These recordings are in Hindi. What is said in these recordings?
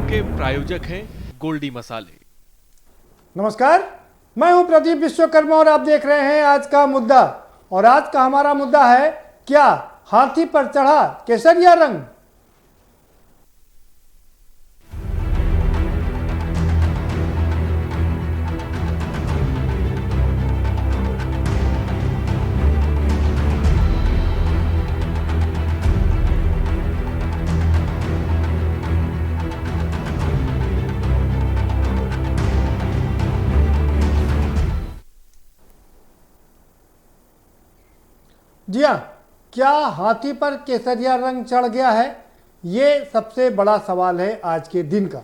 के प्रायोजक हैं गोल्डी मसाले। नमस्कार, मैं हूं प्रदीप विश्वकर्मा और आप देख रहे हैं आज का मुद्दा। और आज का हमारा मुद्दा है, क्या हाथी पर चढ़ा केसरिया रंग। जी हाँ, क्या हाथी पर केसरिया रंग चढ़ गया है? ये सबसे बड़ा सवाल है आज के दिन का,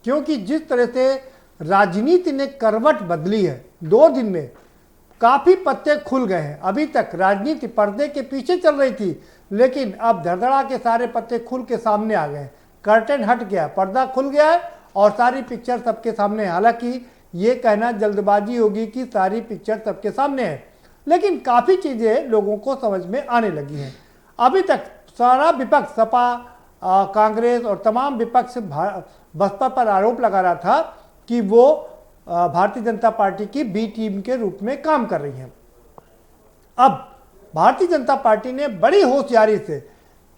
क्योंकि जिस तरह से राजनीति ने करवट बदली है, 2 दिन में काफ़ी पत्ते खुल गए हैं। अभी तक राजनीति पर्दे के पीछे चल रही थी, लेकिन अब धड़धड़ा के सारे पत्ते खुल के सामने आ गए। कर्टेन हट गया, पर्दा खुल गया है और सारी पिक्चर सबके सामने है। हालांकि ये कहना जल्दबाजी होगी कि सारी पिक्चर सबके सामने है, लेकिन काफ़ी चीज़ें लोगों को समझ में आने लगी हैं। अभी तक सारा विपक्ष, सपा, कांग्रेस और तमाम विपक्ष बसपा पर आरोप लगा रहा था कि वो भारतीय जनता पार्टी की बी टीम के रूप में काम कर रही है। अब भारतीय जनता पार्टी ने बड़ी होशियारी से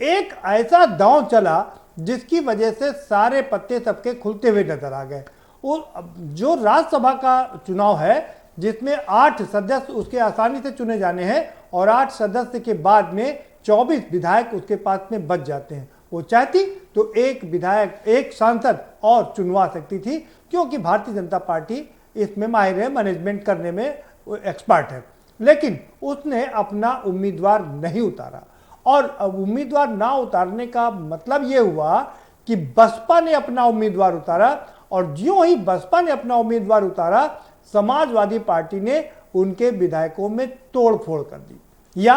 एक ऐसा दांव चला जिसकी वजह से सारे पत्ते सबके खुलते हुए नजर आ गए। जो राज्यसभा का चुनाव है, जिसमें 8 सदस्य उसके आसानी से चुने जाने हैं और 8 सदस्य के बाद में 24 विधायक उसके पास में बच जाते हैं। वो चाहती तो एक विधायक, एक सांसद और चुनवा सकती थी, क्योंकि भारतीय जनता पार्टी इसमें माहिर है, मैनेजमेंट करने में एक्सपर्ट है। लेकिन उसने अपना उम्मीदवार नहीं उतारा, और उम्मीदवार ना उतारने का मतलब ये हुआ कि बसपा ने अपना उम्मीदवार उतारा, और ज्यों ही बसपा ने अपना उम्मीदवार उतारा, समाजवादी पार्टी ने उनके विधायकों में तोड़फोड़ कर दी, या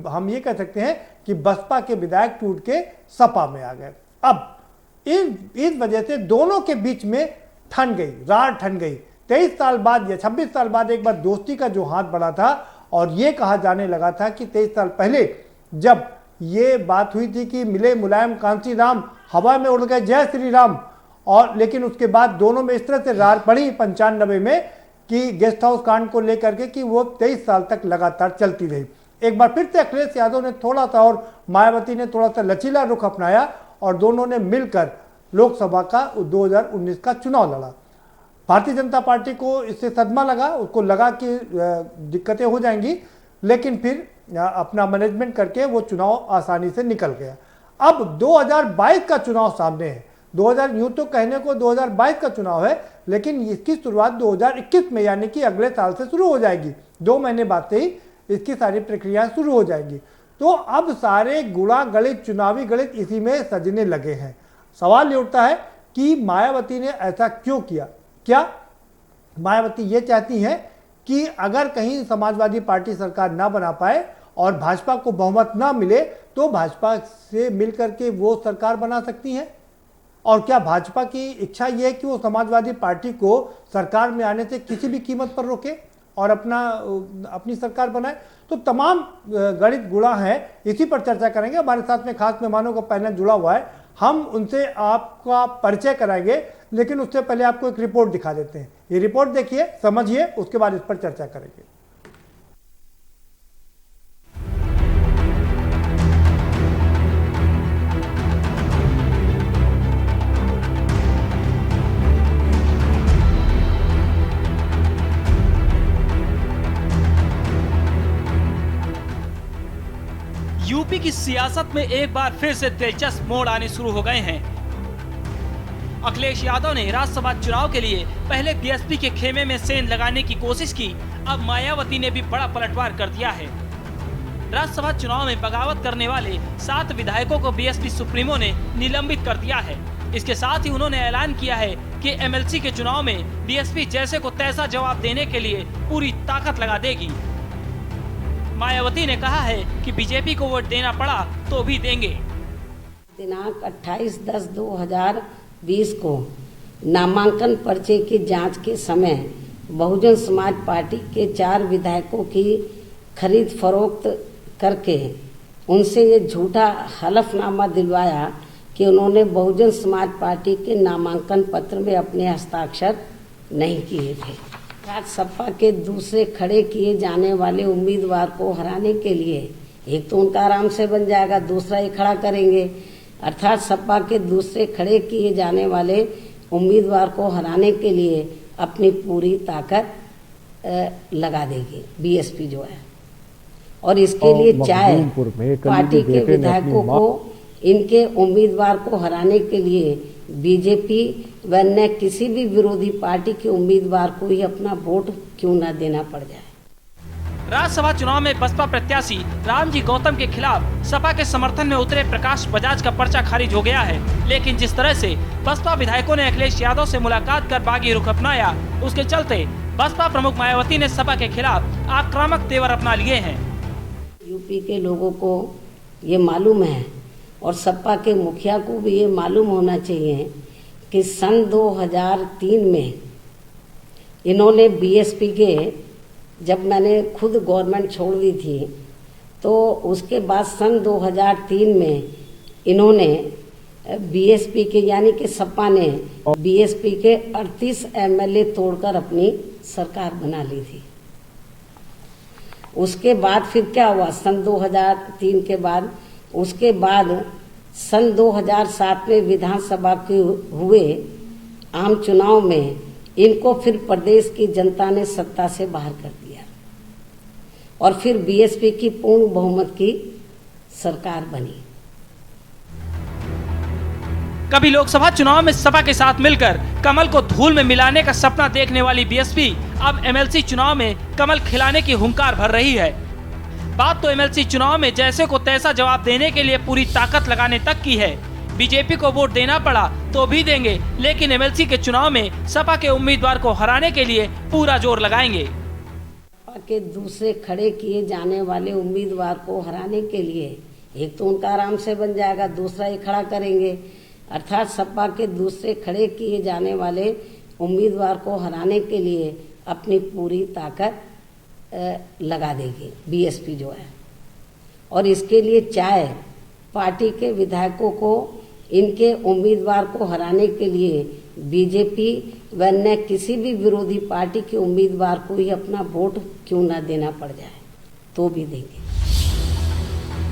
हम ये कह सकते हैं कि बसपा के विधायक टूट के सपा में आ गए। अब इस वजह से दोनों के बीच में रार ठन गई। 23 साल बाद या 26 साल बाद एक बार दोस्ती का जो हाथ बढ़ा था, और ये कहा जाने लगा था कि 23 साल पहले जब ये बात हुई थी कि मिले मुलायम कांसी राम, हवा में उड़ गए जय श्री राम, और लेकिन उसके बाद दोनों में इस तरह से रार पड़ी 95 में कि गेस्ट हाउस कांड को लेकर के कि वो 23 साल तक लगातार चलती रही। एक बार फिर से अखिलेश यादव ने थोड़ा सा और मायावती ने थोड़ा सा लचीला रुख अपनाया, और दोनों ने मिलकर लोकसभा का 2019 का चुनाव लड़ा। भारतीय जनता पार्टी को इससे सदमा लगा, उसको लगा कि दिक्कतें हो जाएंगी, लेकिन फिर अपना मैनेजमेंट करके वो चुनाव आसानी से निकल गया। अब 2022 का चुनाव सामने है। 2000 यूं तो कहने को 2022 का चुनाव है, लेकिन इसकी शुरुआत 2021 में, यानी कि अगले साल से शुरू हो जाएगी। 2 महीने बाद से ही इसकी सारी प्रक्रिया शुरू हो जाएगी। तो अब सारे गुणा गणित, चुनावी गणित इसी में सजने लगे हैं। सवाल ये उठता है कि मायावती ने ऐसा क्यों किया? क्या मायावती ये चाहती हैं कि अगर कहीं समाजवादी पार्टी सरकार ना बना पाए और भाजपा को बहुमत ना मिले, तो भाजपा से मिलकर के वो सरकार बना सकती हैं? और क्या भाजपा की इच्छा यह है कि वो समाजवादी पार्टी को सरकार में आने से किसी भी कीमत पर रोके और अपनी सरकार बनाए? तो तमाम गणित गुणा है, इसी पर चर्चा करेंगे। हमारे साथ में खास मेहमानों का पैनल जुड़ा हुआ है, हम उनसे आपका परिचय कराएंगे, लेकिन उससे पहले आपको एक रिपोर्ट दिखा देते हैं। ये रिपोर्ट देखिए, समझिए, उसके बाद इस पर चर्चा करेंगे। यूपी की सियासत में एक बार फिर से दिलचस्प मोड़ आने शुरू हो गए हैं। अखिलेश यादव ने राज्यसभा चुनाव के लिए पहले बीएसपी के खेमे में सेंध लगाने की कोशिश की, अब मायावती ने भी बड़ा पलटवार कर दिया है। राज्यसभा चुनाव में बगावत करने वाले 7 विधायकों को बीएसपी सुप्रीमो ने निलंबित कर दिया है। इसके साथ ही उन्होंने ऐलान किया है कि एमएलसी के चुनाव में बीएसपी जैसे को तैसा जवाब देने के लिए पूरी ताकत लगा देगी। मायावती ने कहा है कि बीजेपी को वोट देना पड़ा तो भी देंगे। दिनांक 28/10/2020 को नामांकन पर्चे की जांच के समय बहुजन समाज पार्टी के 4 विधायकों की खरीद फरोख्त करके उनसे ये झूठा हलफनामा दिलवाया कि उन्होंने बहुजन समाज पार्टी के नामांकन पत्र में अपने हस्ताक्षर नहीं किए थे। अर्थात सपा के दूसरे खड़े किए जाने वाले उम्मीदवार को हराने के लिए एक तो उनका आराम से बन जाएगा, दूसरा ये खड़ा करेंगे। अर्थात सपा के दूसरे खड़े किए जाने वाले उम्मीदवार को हराने के लिए अपनी पूरी ताकत लगा देगी बीएसपी जो है, और इसके लिए चाहे पार्टी के विधायकों को इनके उम्मीदवार को हराने के लिए बीजेपी व अन्य किसी भी विरोधी पार्टी के उम्मीदवार को ही अपना वोट क्यों न देना पड़ जाए। राज्यसभा चुनाव में बसपा प्रत्याशी रामजी गौतम के खिलाफ सपा के समर्थन में उतरे प्रकाश बजाज का पर्चा खारिज हो गया है, लेकिन जिस तरह से बसपा विधायकों ने अखिलेश यादव से मुलाकात कर बागी रुख अपनाया, उसके चलते बसपा प्रमुख मायावती ने सपा के खिलाफ आक्रामक तेवर अपना लिए हैं। यूपी के लोगों को ये मालूम है और सपा के मुखिया को भी ये मालूम होना चाहिए कि सन 2003 में इन्होंने बीएसपी के, जब मैंने खुद गवर्नमेंट छोड़ दी थी तो उसके बाद सन 2003 में इन्होंने बीएसपी के यानी कि सपा ने बीएसपी के 38 एमएलए तोड़कर अपनी सरकार बना ली थी। उसके बाद फिर क्या हुआ सन 2003 के बाद, उसके बाद सन 2007 में विधानसभा के हुए आम चुनाव में इनको फिर प्रदेश की जनता ने सत्ता से बाहर कर दिया और फिर बीएसपी की पूर्ण बहुमत की सरकार बनी। कभी लोकसभा चुनाव में सपा के साथ मिलकर कमल को धूल में मिलाने का सपना देखने वाली बीएसपी अब एमएलसी चुनाव में कमल खिलाने की हुंकार भर रही है। बात तो एमएलसी चुनाव में जैसे को तैसा जवाब देने के लिए पूरी ताकत लगाने तक की है। बीजेपी को वोट देना पड़ा तो भी देंगे, लेकिन एमएलसी के चुनाव में सपा के उम्मीदवार को हराने के लिए पूरा जोर लगाएंगे। सपा के दूसरे खड़े किए जाने वाले उम्मीदवार को हराने के लिए एक तो उनका आराम से बन जाएगा, दूसरा ये खड़ा करेंगे। अर्थात सपा के दूसरे खड़े किए जाने वाले उम्मीदवार को हराने के लिए अपनी पूरी ताकत लगा देगी बीएसपी जो है, और इसके लिए चाहे पार्टी के विधायकों को इनके उम्मीदवार को हराने के लिए बीजेपी व अन्य किसी भी विरोधी पार्टी के उम्मीदवार को ही अपना वोट क्यों न देना पड़ जाए तो भी देंगे।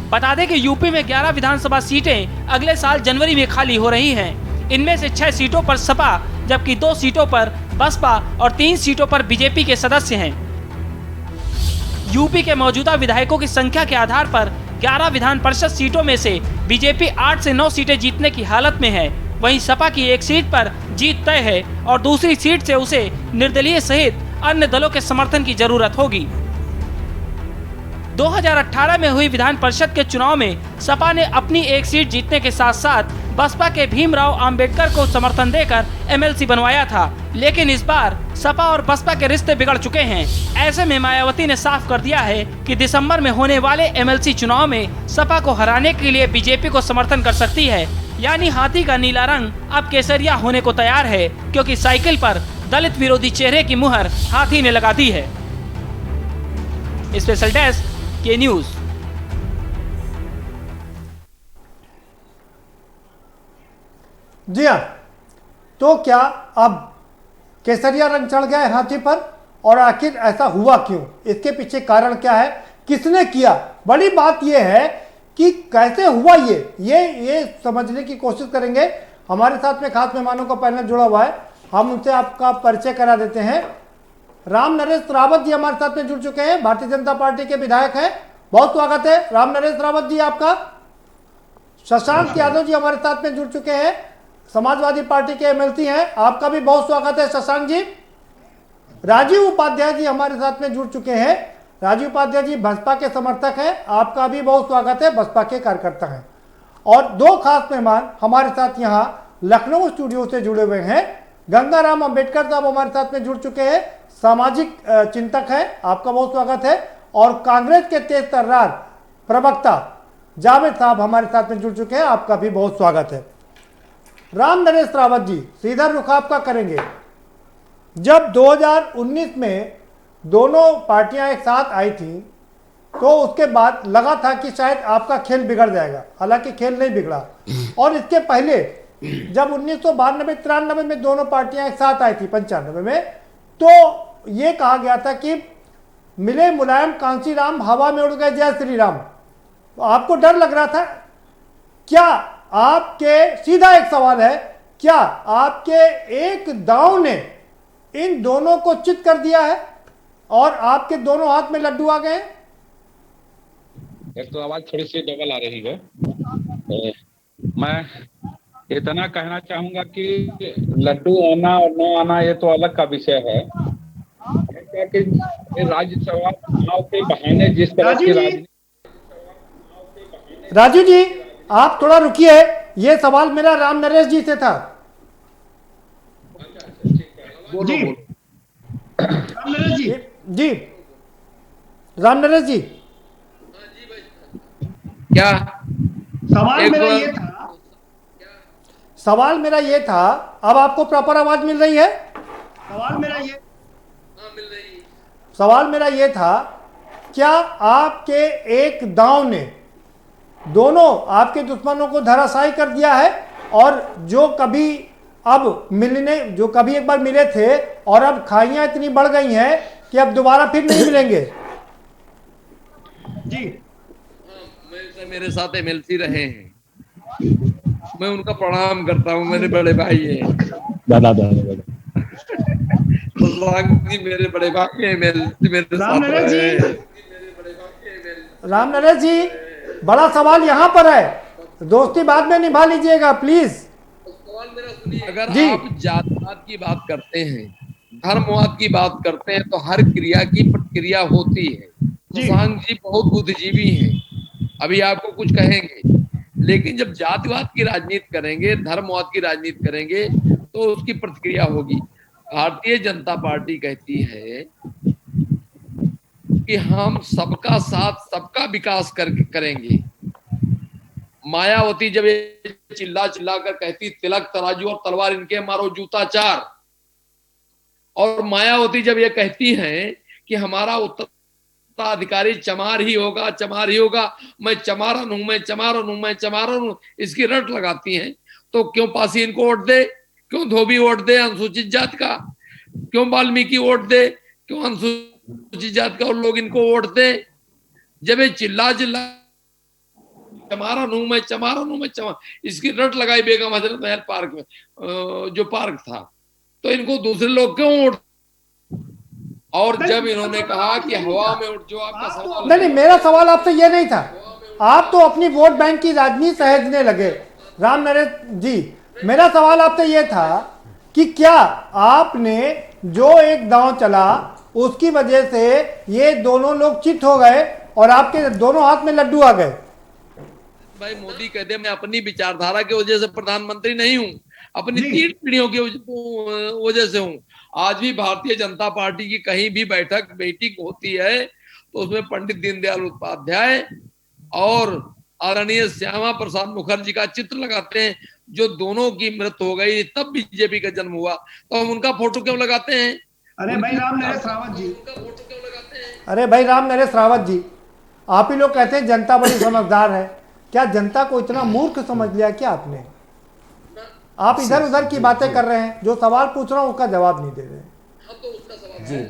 बता दें कि यूपी में 11 विधानसभा सीटें अगले साल जनवरी में खाली हो रही हैं। इनमें से 6 सीटों पर सपा, जबकि 2 सीटों पर बसपा और 3 सीटों पर बीजेपी के सदस्य हैं। यूपी के मौजूदा विधायकों की संख्या के आधार पर 11 विधान परिषद सीटों में से बीजेपी 8 से 9 सीटें जीतने की हालत में है। वहीं सपा की एक सीट पर जीत तय है और दूसरी सीट से उसे निर्दलीय सहित अन्य दलों के समर्थन की जरूरत होगी। 2018 में हुई विधान परिषद के चुनाव में सपा ने अपनी एक सीट जीतने के साथ साथ बसपा के भीमराव अंबेडकर को समर्थन देकर एमएलसी बनवाया था, लेकिन इस बार सपा और बसपा के रिश्ते बिगड़ चुके हैं। ऐसे में मायावती ने साफ कर दिया है कि दिसंबर में होने वाले एमएलसी चुनाव में सपा को हराने के लिए बीजेपी को समर्थन कर सकती है। यानी हाथी का नीला रंग अब केसरिया होने को तैयार है, क्योंकि साइकिल पर दलित विरोधी चेहरे की मुहर हाथी ने लगा दी है। स्पेशल डेस्क के न्यूज। जी हाँ, तो क्या अब केसरिया रंग चढ़ गया है हाथी पर, और आखिर ऐसा हुआ क्यों, इसके पीछे कारण क्या है, किसने किया? बड़ी बात यह है कि कैसे हुआ ये समझने की कोशिश करेंगे। हमारे साथ में खास मेहमानों का पैनल जुड़ा हुआ है, हम उनसे आपका परिचय करा देते हैं। राम नरेश रावत जी हमारे साथ में जुड़ चुके हैं, भारतीय जनता पार्टी के विधायक हैं। बहुत स्वागत है राम नरेश रावत जी आपका। शशांक यादव जी हमारे साथ में जुड़ चुके हैं, समाजवादी पार्टी के एमएलसी हैं, आपका भी बहुत स्वागत है शशांक जी। राजीव उपाध्याय जी हमारे साथ में जुड़ चुके हैं, राजीव उपाध्याय जी बसपा के समर्थक हैं, आपका भी बहुत स्वागत है, बसपा के कार्यकर्ता हैं। और 2 खास मेहमान हमारे साथ यहाँ लखनऊ स्टूडियो से जुड़े हुए हैं। गंगाराम अंबेडकर साहब हमारे साथ में जुड़ चुके हैं, सामाजिक चिंतक है, आपका बहुत स्वागत है। और कांग्रेस के तेज तर्रार प्रवक्ता जावेद साहब हमारे साथ में जुड़ चुके हैं, आपका भी बहुत स्वागत है। राम नरेश रावत जी, सीधा रुख आपका करेंगे। जब 2019 में दोनों पार्टियां एक साथ आई थी तो उसके बाद लगा था कि शायद आपका खेल बिगड़ जाएगा, हालांकि खेल नहीं बिगड़ा। और इसके पहले जब 1992-93 में दोनों पार्टियां एक साथ आई थी 95 में, तो ये कहा गया था कि मिले मुलायम कांसीराम, हवा में उड़ गए जय श्री राम। तो आपको डर लग रहा था क्या? आपके सीधा एक सवाल है, क्या आपके एक दांव ने इन दोनों को चित कर दिया है और आपके दोनों हाथ में लड्डू आ गए? एक तो आवाज थोड़ी सी डबल आ रही है। मैं इतना कहना चाहूंगा कि लड्डू आना और न आना ये तो अलग का विषय है, कि राज्यसभा चुनाव के बहाने जिस तरह की राजू जी आप थोड़ा रुकिए, ये सवाल मेरा राम नरेश जी से था। जी राम नरेश जी, जी राम नरेश जी, क्या सवाल मेरा ये था, सवाल मेरा ये था, अब आपको प्रॉपर आवाज मिल रही है? सवाल मेरा ये था, क्या आपके एक दांव ने दोनों आपके दुश्मनों को धराशायी कर दिया है, और जो कभी अब मिलने, जो कभी एक बार मिले थे और अब खाइयां इतनी बढ़ गई हैं कि अब दोबारा फिर नहीं मिलेंगे? जी मेरे साथ मिलती रहे हैं, मैं उनका प्रणाम करता हूँ, मेरे बड़े भाई हैं। दादा जी मेरे बड़े भाई हैं, मेरे राम साथ नरेश रहे हैं। राम नरेश जी, बड़ा सवाल यहाँ पर है, दोस्ती बाद में निभा लीजिएगा प्लीज। सवाल मेरा सुनिए, अगर जी। आप जातिवाद की बात करते हैं, धर्मवाद की बात करते हैं, तो हर क्रिया की प्रतिक्रिया होती है। शशांक जी बहुत बुद्धिजीवी हैं, अभी आपको कुछ कहेंगे, लेकिन जब जातिवाद की राजनीति करेंगे, धर्मवाद की राजनीति करेंगे, तो उसकी प्रतिक्रिया होगी। भारतीय जनता पार्टी कहती है कि हम सबका साथ, सबका विकास करेंगे। मायावती जब ये चिल्ला चिल्ला कर कहती तिलक तराजू और तलवार इनके मारो जूता चार, और मायावती जब ये कहती हैं कि हमारा उत्तराधिकारी चमार ही होगा, चमार ही होगा, मैं चमारन हूं, मैं चमारन हूं, मैं चमारन हूं, इसकी रट लगाती हैं, तो क्यों पासी इनको वोट दे, क्यों धोबी वोट दे अनुसूचित जात का, क्यों वाल्मीकि वोट दे, क्यों अनुसूचित जात का और लोग इनको वोट दे? जब ये चिल्ला चिल्ला चमारन हूं मैं, चमारन हूं मैं, चमार, इसकी रट लगाई बेगम हजरत महल पार्क में, जो पार्क था, तो इनको दूसरे लोग क्यों वोट? और जब इन्होंने कहा कि हवा में उठ, जो आपका सवाल नहीं, मेरा सवाल आपसे ये नहीं था, आप तो अपनी वोट बैंक की राजनीति सहेजने लगे। राम नरेश जी, मेरा सवाल आपसे ये था कि क्या आपने जो एक दांव चला उसकी वजह से ये दोनों लोग चित हो गए और आपके दोनों हाथ में लड्डू आ गए? भाई मोदी कहते मैं अपनी विचारधारा की वजह से प्रधानमंत्री नहीं हूं, अपनी 3 पीढ़ियों की वजह से हूं। आज भी भारतीय जनता पार्टी की कहीं भी मीटिंग होती है तो उसमें पंडित दीनदयाल उपाध्याय और आदरणीय श्यामा प्रसाद मुखर्जी का चित्र लगाते हैं। जो दोनों की मृत्यु हो गई तब बीजेपी का जन्म हुआ, तो हम उनका फोटो क्यों लगाते हैं? अरे भाई राम नरेश रावत जी, अरे भाई राम नरेश रावत जी, आप ही लोग कहते हैं जनता बड़ी समझदार है, क्या जनता को इतना मूर्ख समझ लिया क्या आपने? आप इधर उधर की बातें कर रहे हैं, जो सवाल पूछ रहा हूं उसका जवाब नहीं दे रहे।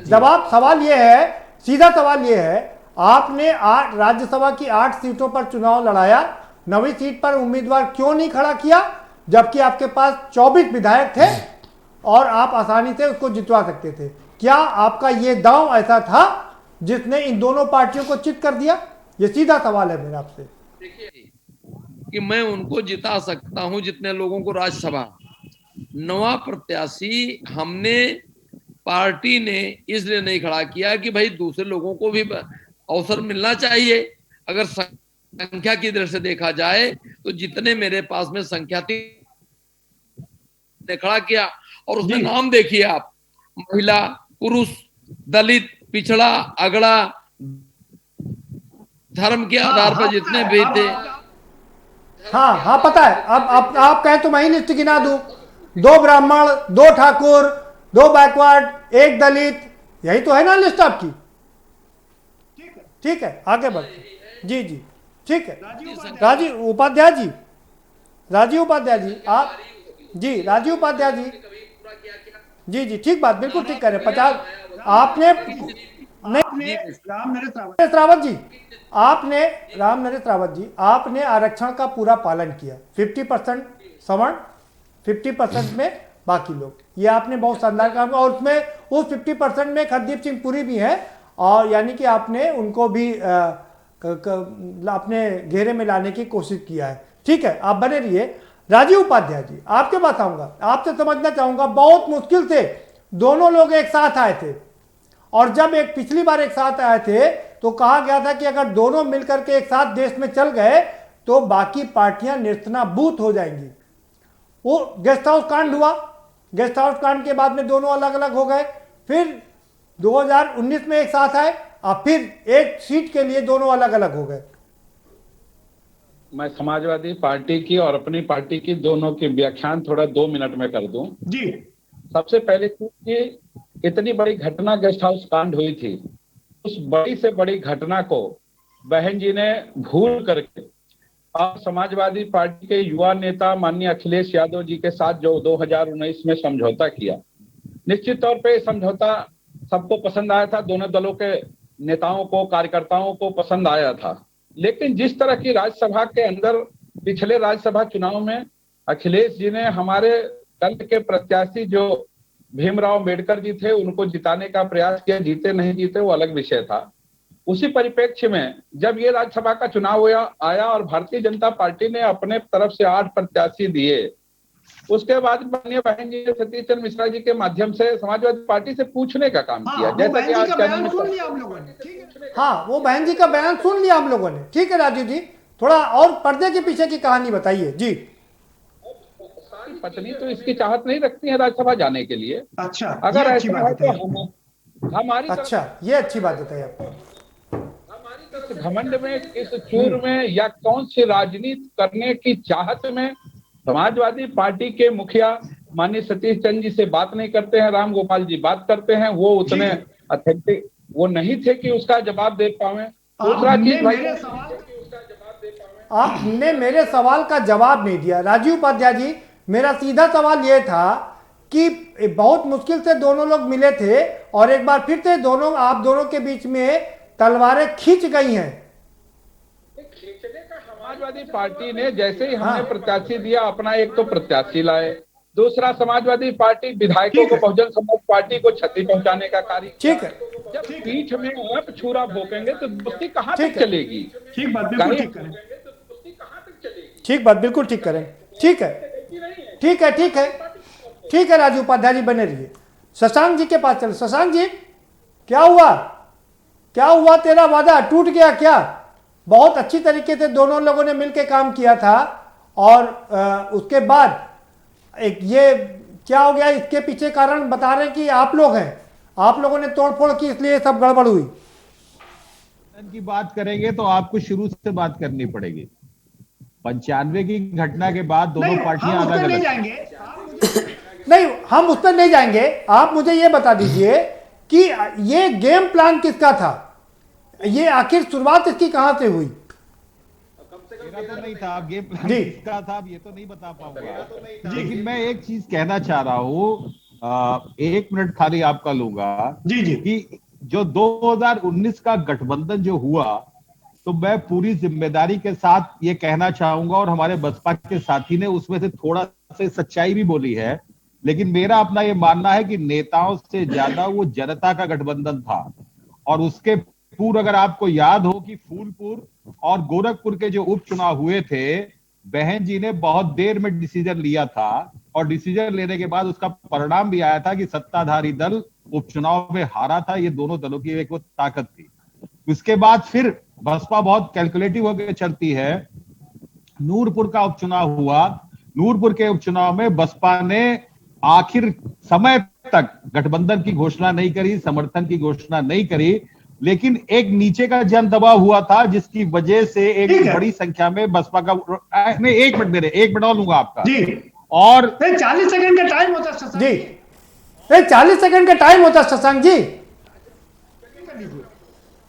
जवाब, सवाल ये है, सीधा सवाल ये है, आपने राज्यसभा की 8 सीटों पर चुनाव लड़ाया, 9वीं सीट पर उम्मीदवार क्यों नहीं खड़ा किया, जबकि आपके पास 24 विधायक थे और आप आसानी से उसको जितवा सकते थे? क्या आपका ये दांव ऐसा था जिसने इन दोनों पार्टियों को चित कर दिया? ये सीधा सवाल है मेरा आपसे। देखिए कि मैं उनको जिता सकता हूं जितने लोगों को राज्यसभा। नवा प्रत्याशी हमने, पार्टी ने इसलिए नहीं खड़ा किया कि भाई दूसरे लोगों को भी अवसर मिलना चाहिए। अगर संख्या की दृष्टि से देखा जाए तो जितने मेरे पास में संख्या थी ने खड़ा किया, और उसमें नाम देखिए आप, महिला, पुरुष, दलित, पिछड़ा, अगड़ा, धर्म के आधार पर जितने भी थे। हाँ हाँ पता है। अब आप कहें तो मैं ही लिस्ट गिना दूं, 2 ब्राह्मण, 2 ठाकुर, 2 बैकवर्ड, 1 दलित, यही तो है ना लिस्ट आपकी? ठीक है, आगे बढ़ते। जी जी ठीक है। राजीव उपाध्याय जी, राजीव उपाध्याय जी आप, जी राजीव उपाध्याय जी, जी जी ठीक बात, बिल्कुल ठीक कह रहे हैं। 50 आपने नहीं, राम नरेश रावत, रावत जी आपने, राम नरेश रावत जी आपने आरक्षण का पूरा पालन किया। 50% सवर्ण, 50% में बाकी लोग, ये आपने बहुत शानदार काम किया। और उसमें उस 50% में हरदीप सिंह पुरी भी है, और यानी कि आपने उनको भी अपने घेरे में लाने की कोशिश किया है। ठीक है, आप बने रहिए। राजीव उपाध्याय जी आपके पास आऊंगा, आपसे समझना चाहूंगा, बहुत मुश्किल से दोनों लोग एक साथ आए थे, और जब एक पिछली बार एक साथ आए थे तो कहा गया था कि अगर दोनों मिलकर के एक साथ देश में चल गए तो बाकी पार्टियां नेस्तनाबूद हो जाएंगी। वो गेस्ट हाउस कांड हुआ, गेस्ट हाउस कांड के बाद में दोनों अलग अलग हो गए, फिर 2019 में एक साथ आए, और फिर एक सीट के लिए दोनों अलग अलग हो गए। मैं समाजवादी पार्टी की और अपनी पार्टी की दोनों की व्याख्यान थोड़ा 2 मिनट में कर दूं। जी सबसे पहले कि इतनी बड़ी घटना गेस्ट हाउस कांड हुई थी, उस बड़ी से बड़ी घटना को बहन जी ने भूल करके और समाजवादी पार्टी के युवा नेता माननीय अखिलेश यादव जी के साथ जो 2019 में समझौता किया, निश्चित तौर पे समझौता सबको पसंद आया था, दोनों दलों के नेताओं को, कार्यकर्ताओं को पसंद आया था। लेकिन जिस तरह की राज्यसभा के अंदर पिछले राज्यसभा चुनाव में अखिलेश जी ने हमारे दल के प्रत्याशी जो भीमराव अम्बेडकर जी थे उनको जिताने का प्रयास किया, जीते नहीं जीते वो अलग विषय था। उसी परिप्रेक्ष्य में जब ये राज्यसभा का चुनाव आया और भारतीय जनता पार्टी ने अपने तरफ से 8 प्रत्याशी दिए, उसके बाद माननीय बहन जी ने सतीश चंद्र मिश्रा जी के माध्यम से समाजवादी पार्टी से पूछने का काम किया, जैसा कि आज चैनल में सुन लिया हम लोगों ने। ठीक है, हाँ, वो बहन जी का बयान सुन लिया हम लोगों ने। ठीक है राजीव जी, थोड़ा और पर्दे के पीछे की कहानी बताइए। जी, पत्नी तो इसकी चाहत नहीं रखती है राज्यसभा जाने के लिए। अच्छा, अगर ये अच्छी ऐसा बात है तो बताइए। हमारी अच्छा, ये अच्छी बात बताइए आपको। हमारी किस घमंड में, किस चूर में, या कौन सी राजनीति करने की चाहत में समाजवादी पार्टी के मुखिया माननीय सतीश चंद्र जी से बात नहीं करते हैं, राम गोपाल जी बात करते हैं, वो उतने अथेंटिक वो नहीं थे कि उसका जवाब दे पावे। दूसरा चीज भाई, आपने मेरे सवाल का जवाब नहीं दिया। राजीव उपाध्याय जी, मेरा सीधा सवाल यह था कि बहुत मुश्किल से दोनों लोग मिले थे, और एक बार फिर से दोनों, आप दोनों के बीच में तलवारें खींच गई हैं। खींचने का समाजवादी पार्टी ने जैसे ही हमने प्रत्याशी दिया, अपना एक तो प्रत्याशी लाए, दूसरा समाजवादी पार्टी विधायकों को, बहुजन समाज पार्टी को क्षति पहुंचाने का कार्य। ठीक है, जब पीठ में आप छुरा भोंकेंगे तो दोस्ती कहां तक चलेगी? ठीक बात, बिल्कुल ठीक करें। दोस्ती कहां तक चलेगी? ठीक बात, बिल्कुल ठीक करें। ठीक है, ठीक है, ठीक है, ठीक है। राजीव उपाध्याय जी बने रहिए। शशांक जी के पास चलो। शशांक जी, क्या हुआ, क्या हुआ? तेरा वादा टूट गया क्या? बहुत अच्छी तरीके से दोनों लोगों ने मिलकर काम किया था, और उसके बाद एक ये क्या हो गया? इसके पीछे कारण बता रहे हैं कि आप लोग हैं, आप लोगों ने तोड़फोड़ की, इसलिए सब गड़बड़ हुई। की बात करेंगे तो आपको शुरू से बात करनी पड़ेगी। 95 की घटना के बाद दोनों पार्टियां अलग अलग। नहीं, हम उस पर नहीं जाएंगे। आप मुझे ये बता दीजिए कि ये गेम प्लान किसका था? ये आखिर शुरुआत इसकी कहां से हुई? मेरा तो नहीं था, गेम प्लान किसका था ये तो नहीं बता पाऊंगा, लेकिन मैं एक चीज कहना चाह रहा हूँ, 1 मिनट खाली आपका लूंगा। जी जी। कि जो 2019 का गठबंधन जो हुआ, तो मैं पूरी जिम्मेदारी के साथ ये कहना चाहूंगा, और हमारे बसपा के साथी ने उसमें से थोड़ा सा सच्चाई भी बोली है, लेकिन मेरा अपना ये मानना है कि नेताओं से ज्यादा वो जनता का गठबंधन था। और उसके पूर्व अगर आपको याद हो कि फूलपुर और गोरखपुर के जो उपचुनाव हुए थे, बहन जी ने बहुत देर में डिसीजन लिया था, और डिसीजन लेने के बाद उसका परिणाम भी आया था कि सत्ताधारी दल उपचुनाव में हारा था। ये दोनों दलों की एक वो ताकत थी। उसके बाद फिर बसपा बहुत कैलकुलेटिव होकर चलती है। नूरपुर का उपचुनाव हुआ, नूरपुर के उपचुनाव में बसपा ने आखिर समय तक गठबंधन की घोषणा नहीं करी, समर्थन की घोषणा नहीं करी, लेकिन एक नीचे का जन दबाव हुआ था, जिसकी वजह से एक बड़ी संख्या में बसपा का, नहीं 1 मिनट मेरे, 1 मिनट और लूंगा आपका जी। और 40 सेकंड का टाइम होता है जी, 40 सेकंड का टाइम होता है शशांक जी।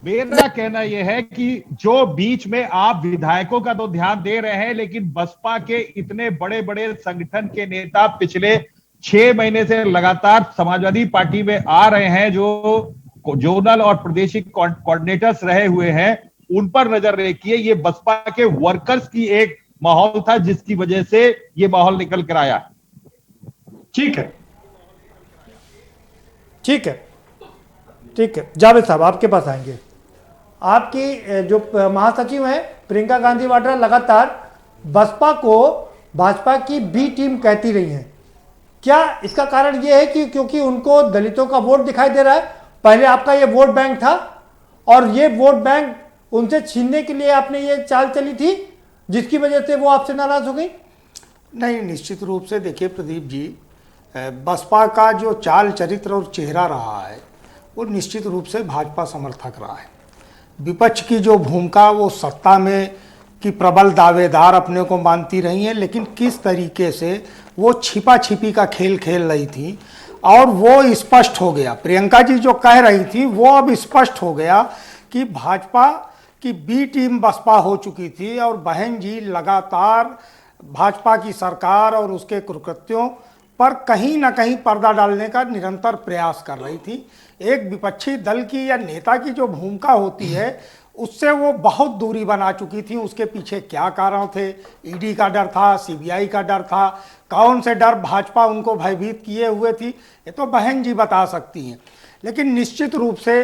मेरा कहना यह है कि जो बीच में आप विधायकों का तो ध्यान दे रहे हैं, लेकिन बसपा के इतने बड़े बड़े संगठन के नेता पिछले 6 महीने से लगातार समाजवादी पार्टी में आ रहे हैं, जो जोनल और प्रादेशिक कोऑर्डिनेटर्स रहे हुए हैं, उन पर नजर रखिए। ये बसपा के वर्कर्स की एक माहौल था जिसकी वजह से ये माहौल निकल कर आया। ठीक है, ठीक है, ठीक है। जावेद साहब आपके पास आएंगे। आपकी जो महासचिव हैं प्रियंका गांधी वाड्रा लगातार बसपा को भाजपा की बी टीम कहती रही हैं। क्या इसका कारण यह है कि क्योंकि उनको दलितों का वोट दिखाई दे रहा है? पहले आपका ये वोट बैंक था और ये वोट बैंक उनसे छीनने के लिए आपने ये चाल चली थी, जिसकी वजह से वो आपसे नाराज हो गई? नहीं, निश्चित रूप से देखिए प्रदीप जी, बसपा का जो चाल चरित्र और चेहरा रहा है वो निश्चित रूप से भाजपा समर्थक रहा है। विपक्ष की जो भूमिका वो सत्ता में की प्रबल दावेदार अपने को मानती रही हैं, लेकिन किस तरीके से वो छिपा छिपी का खेल खेल रही थी और वो स्पष्ट हो गया। प्रियंका जी जो कह रही थी वो अब स्पष्ट हो गया कि भाजपा की बी टीम बसपा हो चुकी थी और बहन जी लगातार भाजपा की सरकार और उसके कुकृत्यों पर कहीं ना कहीं पर्दा डालने का निरंतर प्रयास कर रही थी। एक विपक्षी दल की या नेता की जो भूमिका होती है उससे वो बहुत दूरी बना चुकी थी। उसके पीछे क्या कारण थे? ईडी का डर था, सीबीआई का डर था, कौन से डर भाजपा उनको भयभीत किए हुए थी, ये तो बहन जी बता सकती हैं। लेकिन निश्चित रूप से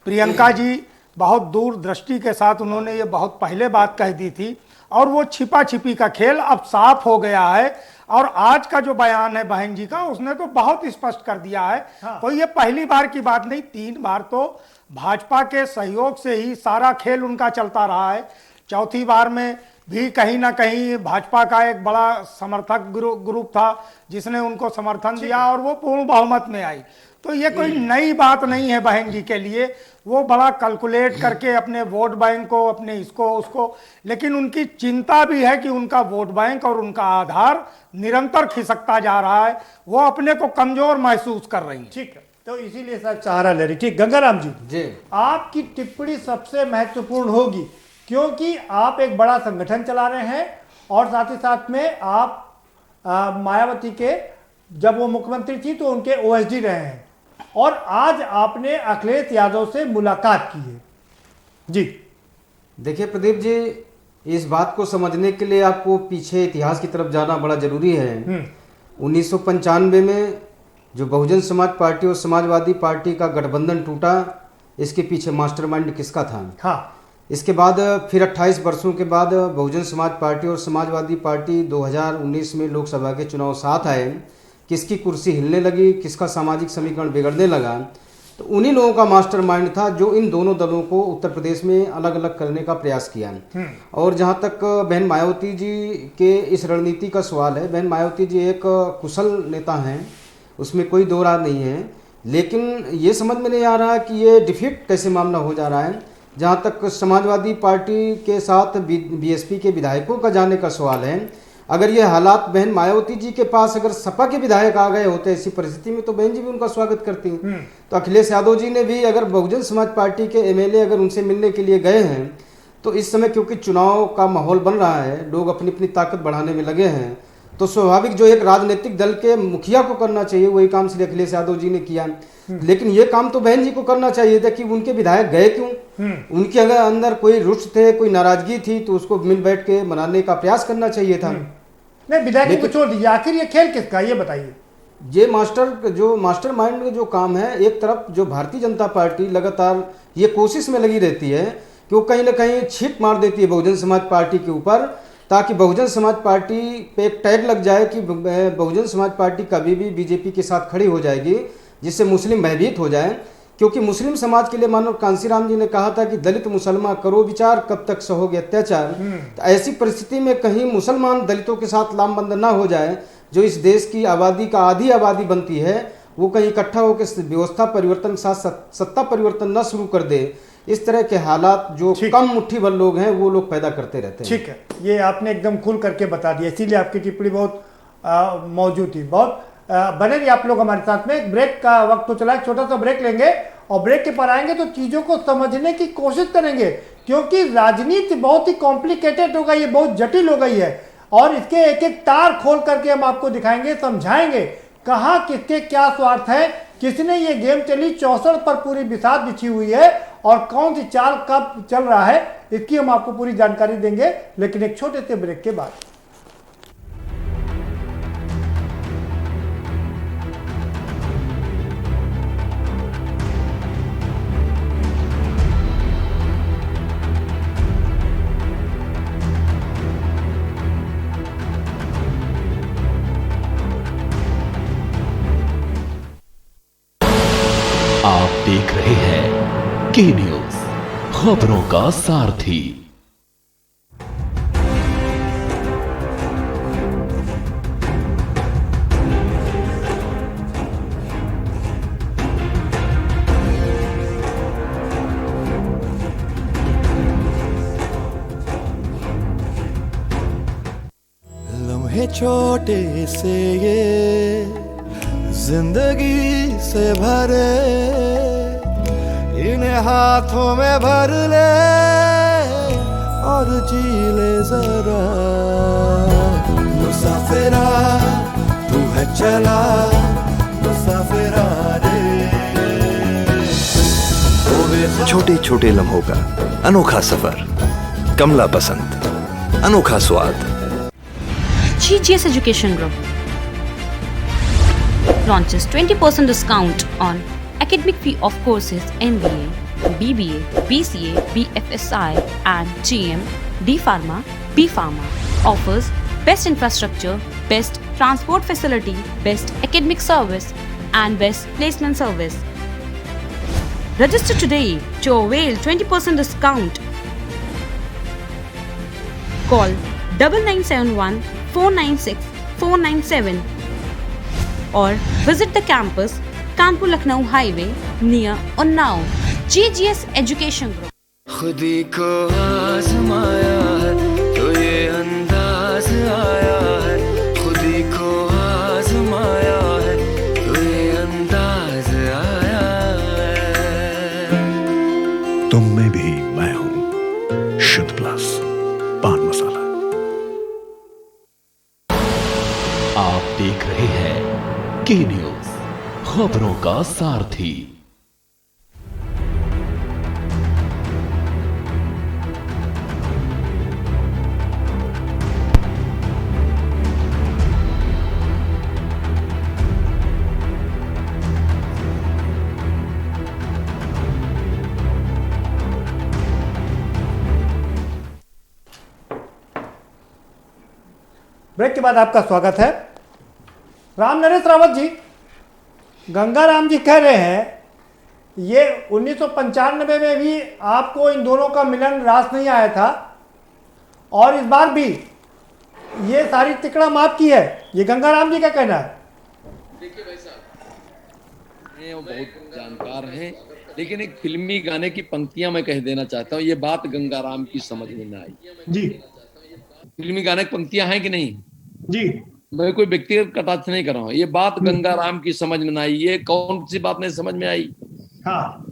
प्रियंका जी बहुत दूरदृष्टि के साथ उन्होंने ये बहुत पहले बात कह दी थी और वो छिपा छिपी का खेल अब साफ हो गया है। और आज का जो बयान है बहन जी का, उसने तो बहुत स्पष्ट कर दिया है। हाँ। तो ये पहली बार की बात नहीं, 3 बार तो भाजपा के सहयोग से ही सारा खेल उनका चलता रहा है। चौथी बार में भी कहीं ना कहीं भाजपा का एक बड़ा समर्थक ग्रुप था जिसने उनको समर्थन दिया और वो पूर्ण बहुमत में आई। तो ये कोई नई बात नहीं है बहन जी के लिए। वो बड़ा कैलकुलेट करके अपने वोट बैंक को, अपने इसको उसको, लेकिन उनकी चिंता भी है कि उनका वोट बैंक और उनका आधार निरंतर खिसकता जा रहा है। वो अपने को कमजोर महसूस कर रही है। ठीक है, तो इसीलिए सर सहारा ले रही। ठीक, गंगाराम जी, आपकी टिप्पणी सबसे महत्वपूर्ण होगी क्योंकि आप एक बड़ा संगठन चला रहे हैं और साथ ही साथ में आप मायावती के, जब वो मुख्यमंत्री थी तो उनके ओएसडी रहे हैं और आज आपने अखिलेश यादव से मुलाकात की है। जी देखिए प्रदीप जी, इस बात को समझने के लिए आपको पीछे इतिहास की तरफ जाना बड़ा जरूरी है। 1995 में जो बहुजन समाज पार्टी और समाजवादी पार्टी का गठबंधन टूटा, इसके पीछे मास्टरमाइंड किसका था? हाँ। इसके बाद फिर 28 वर्षों के बाद बहुजन समाज पार्टी और समाजवादी पार्टी 2019 में लोकसभा के चुनाव साथ आए। किसकी कुर्सी हिलने लगी, किसका सामाजिक समीकरण बिगड़ने लगा, तो उन्हीं लोगों का मास्टरमाइंड था जो इन दोनों दलों को उत्तर प्रदेश में अलग अलग करने का प्रयास किया। और जहां तक बहन मायावती जी के इस रणनीति का सवाल है, बहन मायावती जी एक कुशल नेता हैं, उसमें कोई दो राय नहीं है, लेकिन ये समझ में नहीं आ रहा कि ये डिफीट कैसे मामला हो जा रहा है। जहां तक समाजवादी पार्टी के साथ बीएसपी के विधायकों का जाने का सवाल है, अगर ये हालात बहन मायावती जी के पास अगर सपा के विधायक आ गए होते ऐसी परिस्थिति में, तो बहन जी भी उनका स्वागत करती। तो अखिलेश यादव जी ने भी, अगर बहुजन समाज पार्टी के एमएलए अगर उनसे मिलने के लिए गए हैं, तो इस समय क्योंकि चुनाव का माहौल बन रहा है, लोग अपनी अपनी ताकत बढ़ाने में लगे हैं, तो स्वाभाविक जो एक राजनीतिक दल के मुखिया को करना चाहिए वही काम श्री अखिलेश यादव जी ने किया। लेकिन ये काम तो बहन जी को करना चाहिए था कि उनके विधायक गए क्यों? उनके अगर अंदर कोई रुष्ट थे, कोई नाराजगी थी, तो उसको मिल बैठ के मनाने का प्रयास करना चाहिए था। नहीं, विधायक को छोड़ दीजिए, आखिर ये खेल किसका, ये बताइए। ये मास्टरमाइंड जो काम है, एक तरफ जो भारतीय जनता पार्टी लगातार ये कोशिश में लगी रहती है कि वो कहीं ना कहीं छींट मार देती है बहुजन समाज पार्टी के ऊपर, ताकि बहुजन समाज पार्टी पे एक टैग लग जाए कि बहुजन समाज पार्टी कभी भी बीजेपी के साथ खड़ी हो जाएगी, जिससे मुस्लिम भयभीत हो जाए। क्योंकि मुस्लिम समाज के लिए मानो कांसीराम जी ने कहा था कि दलित मुसलमान करो विचार, कब तक सहोगे अत्याचार। तो ऐसी परिस्थिति में कहीं मुसलमान दलितों के साथ लामबंद ना हो जाए, जो इस देश की आबादी का आधी आबादी बनती है, वो कहीं इकट्ठा होकर व्यवस्था परिवर्तन के साथ सत्ता परिवर्तन न शुरू कर दे। इस तरह के हालात जो कम मुट्ठी भर लोग हैं वो लोग पैदा करते रहते हैं। ठीक है, ये आपने एकदम खुल करके बता दिया, इसीलिए आपकी टिप्पणी बहुत मौजूद थी। बहुत बने रहिए आप लोग हमारे साथ में। एक ब्रेक का वक्त तो चला है, छोटा सा ब्रेक लेंगे और ब्रेक के पर आएंगे तो चीजों को समझने की कोशिश करेंगे, क्योंकि राजनीति बहुत ही कॉम्प्लिकेटेड हो गई है, बहुत जटिल हो गई है और इसके एक एक तार खोल करके हम आपको दिखाएंगे, समझाएंगे कहाँ किसके क्या स्वार्थ है, किसने ये गेम चली चौसर पर पूरी बिसात बिछी हुई है और कौन सी चाल कब चल रहा है, इसकी हम आपको पूरी जानकारी देंगे, लेकिन एक छोटे से ब्रेक के बाद। आप देख रहे हैं के न्यूज, खबरों का सारथी। लम्हे छोटे से ये जिंदगी से भरे, इन्हें हाथों में भर ले और जी ले जरा। मुसाफिरा तू है चला, मुसाफिरा रे। छोटे छोटे लम्हों का अनोखा सफर, कमला पसंद, अनोखा स्वाद। GGS Education Group launches 20% discount on academic fee of courses MBA, BBA, BCA, BFSI and GM, D Pharma, B Pharma. Offers best infrastructure, best transport facility, best academic service and best placement service. Register today to avail 20% discount. Call 9971 496 497 or visit the campus Kanpur Lucknow highway near Unnao. GGS Education Group। खुदी को आजमाया है तो ये अंदाज आया है, खुदी को आजमाया है तो ये अंदाज आया है। तुम में भी मैं हूं, शुद्ध प्लस पान मसाला। आप देख रहे हैं के न्यूज, खबरों का सारथी। ब्रेक के बाद आपका स्वागत है। राम नरेश रावत जी, गंगाराम जी कह रहे हैं ये 1995 में भी आपको इन दोनों का मिलन रास नहीं आया था और इस बार भी ये सारी तिकड़म आपकी है, ये गंगाराम जी का कहना है। देखिए भाई साहब, ये बहुत जानकार हैं, लेकिन एक फिल्मी गाने की पंक्तियां मैं कह देना चाहता हूँ, ये बात गंगाराम की समझ में ना आई जी। फिल्मी गाने की पंक्तियां हैं कि नहीं जी? मैं कोई व्यक्तिगत कटाक्ष नहीं कर रहा हूँ, ये बात गंगाराम की समझ में ना आई। ये कौन सी बात नहीं समझ में आई? हाँ।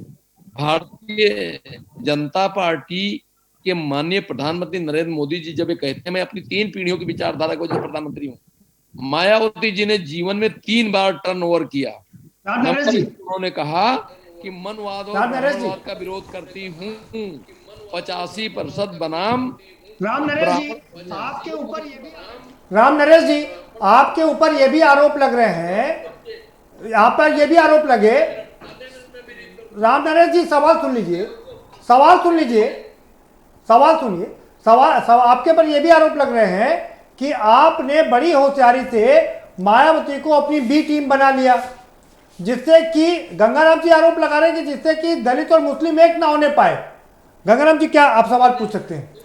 भारतीय जनता पार्टी के माननीय प्रधानमंत्री नरेंद्र मोदी जी जब ये कहते हैं मैं अपनी 3 पीढ़ियों की विचारधारा को जो प्रधानमंत्री हूँ, मायावती जी ने जीवन में 3 बार टर्न ओवर किया। उन्होंने कहा कि मनवाद और ब्राह्मणवाद का विरोध करती हूँ, 85% बनाम। राम नरेश जी, आपके ऊपर ये भी राम नरेश जी आपके ऊपर ये भी आरोप लग रहे हैं, यहाँ पर ये भी आरोप लगे। राम नरेश जी सवाल सुन लीजिए, सवाल सुन लीजिए, सवाल सुनिए। सवाल आपके ऊपर ये भी आरोप लग रहे हैं कि आपने बड़ी होशियारी से मायावती को अपनी बी टीम बना लिया, जिससे कि गंगाराम जी आरोप लगा रहे हैं कि जिससे कि दलित और मुस्लिम एक ना होने पाए। गंगाराम जी क्या आप सवाल पूछ सकते हैं?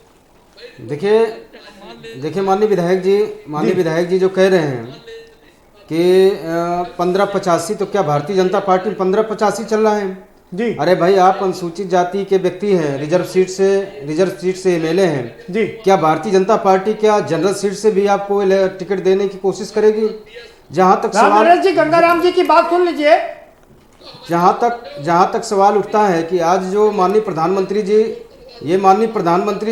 देखिए माननीय विधायक जी जो कह रहे हैं कि 1585, तो क्या भारतीय जनता पार्टी 1585 चल रहा है जी? अरे भाई आप अनुसूचित जाति के व्यक्ति हैं, रिजर्व सीट से एमएलए हैं जी। क्या भारतीय जनता पार्टी क्या जनरल सीट से भी आपको टिकट देने की कोशिश करेगी? जहां तक राम सवाल नरेश जी, गंगाराम जी की बात सुन लीजिए। जहां तक सवाल उठता है कि आज जो माननीय प्रधानमंत्री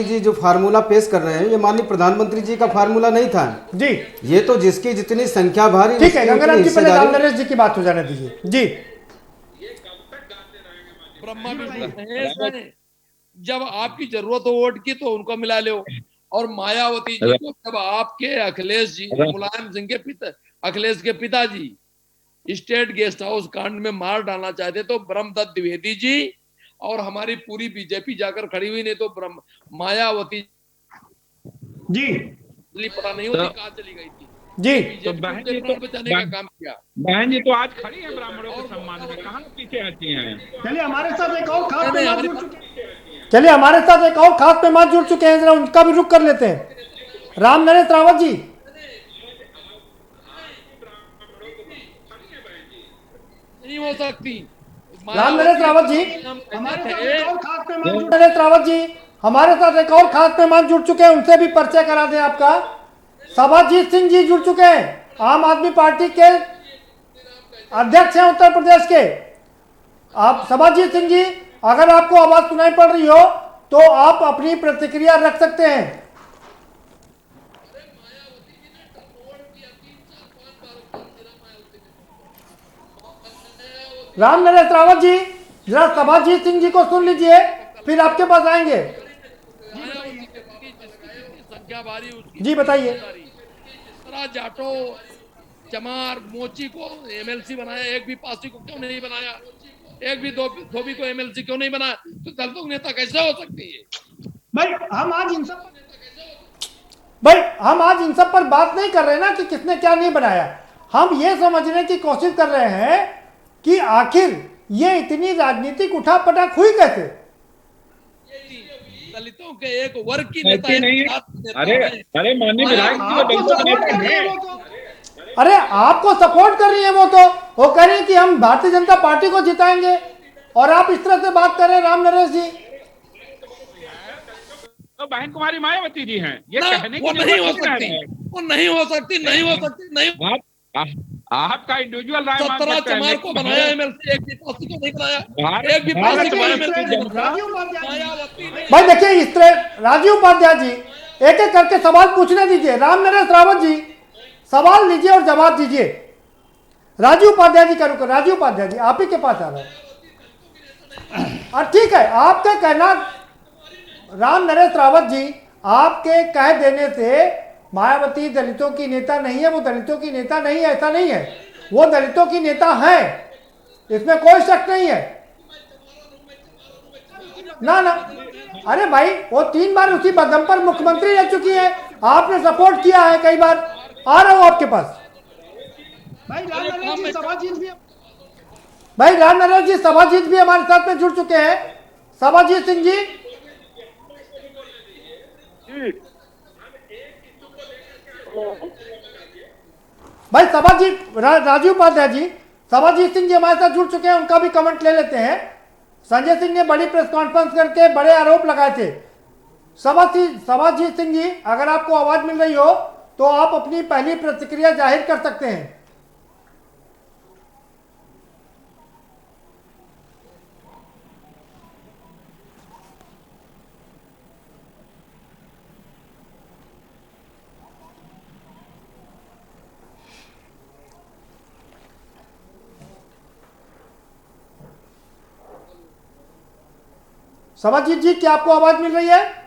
जी जो फार्मूला पेश कर रहे हैं, ये माननीय प्रधानमंत्री जी का फार्मूला नहीं था जी। ये तो जिसकी जितनी संख्या भारी, ठीक है गंगाराम जी, पहले राम नरेश जी की बात हो जाने दीजिए जी। ब्रह्मा विष्णु जब आपकी जरूरत हो वोट की तो उनको मिला लो, और मायावती जी को जब आपके अखिलेश जी, मुलायम सिंह के पिता, अखिलेश के पिताजी स्टेट गेस्ट हाउस कांड में मार डालना चाहते तो ब्रह्मदत्त द्विवेदी जी और हमारी पूरी बीजेपी जाकर खड़ी हुई, नहीं तो मायावती जी पता नहीं होती कहाँ चली गई थी जी। तो बहन जी तो बचाने का काम किया। बहन जी तो आज खड़ी है ब्राह्मणों के सम्मान में, कहाँ पीछे आती हैं? चलिए हमारे साथ एक और खास मेहमान जुड़ चुके हैं। चलिए हमारे साथ एक और खास मेहमान जुड़ चुके हैं, जरा उनका भी रुख कर लेते हैं। राम नरेश रावत जी। नहीं हो सकती। राम नरेश रावत जी, हमारे साथ एक और खास मेहमान जुड़ नरेश रावत जी हमारे साथ एक और खास मेहमान जुड़ चुके हैं, उनसे भी परिचय करा दें आपका। सभाजीत सिंह जी जुड़ चुके हैं, आम आदमी पार्टी के अध्यक्ष हैं उत्तर प्रदेश के। आप सभाजीत सिंह जी, अगर आपको आवाज सुनाई पड़ रही हो तो आप अपनी प्रतिक्रिया रख सकते हैं। राम नरेश रावत जी, जरा सभाजीत सिंह जी को सुन लीजिए, फिर आपके पास आएंगे। संख्या भारी उसकी। जी बताइए। जाटो चमार मोची को एमएलसी बनाया, एक भी पासी को क्यों नहीं बनाया, एक भी धोबी को एमएलसी क्यों नहीं बनाया, तो दलितों की नेता कैसे हो सकती है? भाई हम आज इन सब पर बात नहीं कर रहे ना कि किसने क्या नहीं बनाया। हम ये समझने की कोशिश कर रहे हैं कि आखिर ये इतनी राजनीतिक उठापटक हुई कैसे। दलितों के एक वर्ग की नेता नहीं। अरे माननीय विधायक, अरे आपको सपोर्ट कर रही है वो कह रही है कि हम भारतीय जनता पार्टी को जिताएंगे, और आप इस तरह से बात कर रहे हैं। राम नरेश जी तो बहन कुमारी मायावती जी हैं, ये कहने की नहीं हो सकती, वो नहीं हो सकती, नहीं हो सकती, नहीं। आपका इंडिविजुअल राय 17 चमार को बनाया एमएलसी, एक भी पासी को नहीं बनाया, एक भी पासी को एमएलसी। भाई देखिए, इस तरह राजीव उपाध्याय जी एक एक करके सवाल पूछने दीजिए। राम नरेश रावत जी सवाल लीजिए और जवाब दीजिए। राजीव उपाध्याय जी का रुको, राजीव उपाध्याय जी आप ही के पास आ रहा है। ठीक है, आपका कहना राम नरेश रावत जी, आपके कह देने से मायावती दलितों की नेता नहीं है, वो दलितों की नेता नहीं है, ऐसा नहीं है, वो दलितों की नेता है, इसमें कोई शक नहीं है ना। अरे भाई वो 3 बार उसी बदम पर मुख्यमंत्री रह चुकी है, आपने सपोर्ट किया है कई बार। आ रहा हूं आपके पास। भाई राम नरेश जी सभाजीत भी हमारे साथ में जुड़ चुके हैं। सभाजीत सिंह जी, भाई सभाजीत राजीव उपाध्याय जी, सभाजीत सिंह जी हमारे साथ जुड़ चुके हैं, उनका भी कमेंट ले लेते हैं। संजय सिंह ने बड़ी प्रेस कॉन्फ्रेंस करके बड़े आरोप लगाए थे। सभाजीत सिंह जी, अगर आपको आवाज मिल रही हो तो आप अपनी पहली प्रतिक्रिया जाहिर कर सकते हैं। सभाजीत जी, क्या आपको आवाज मिल रही है?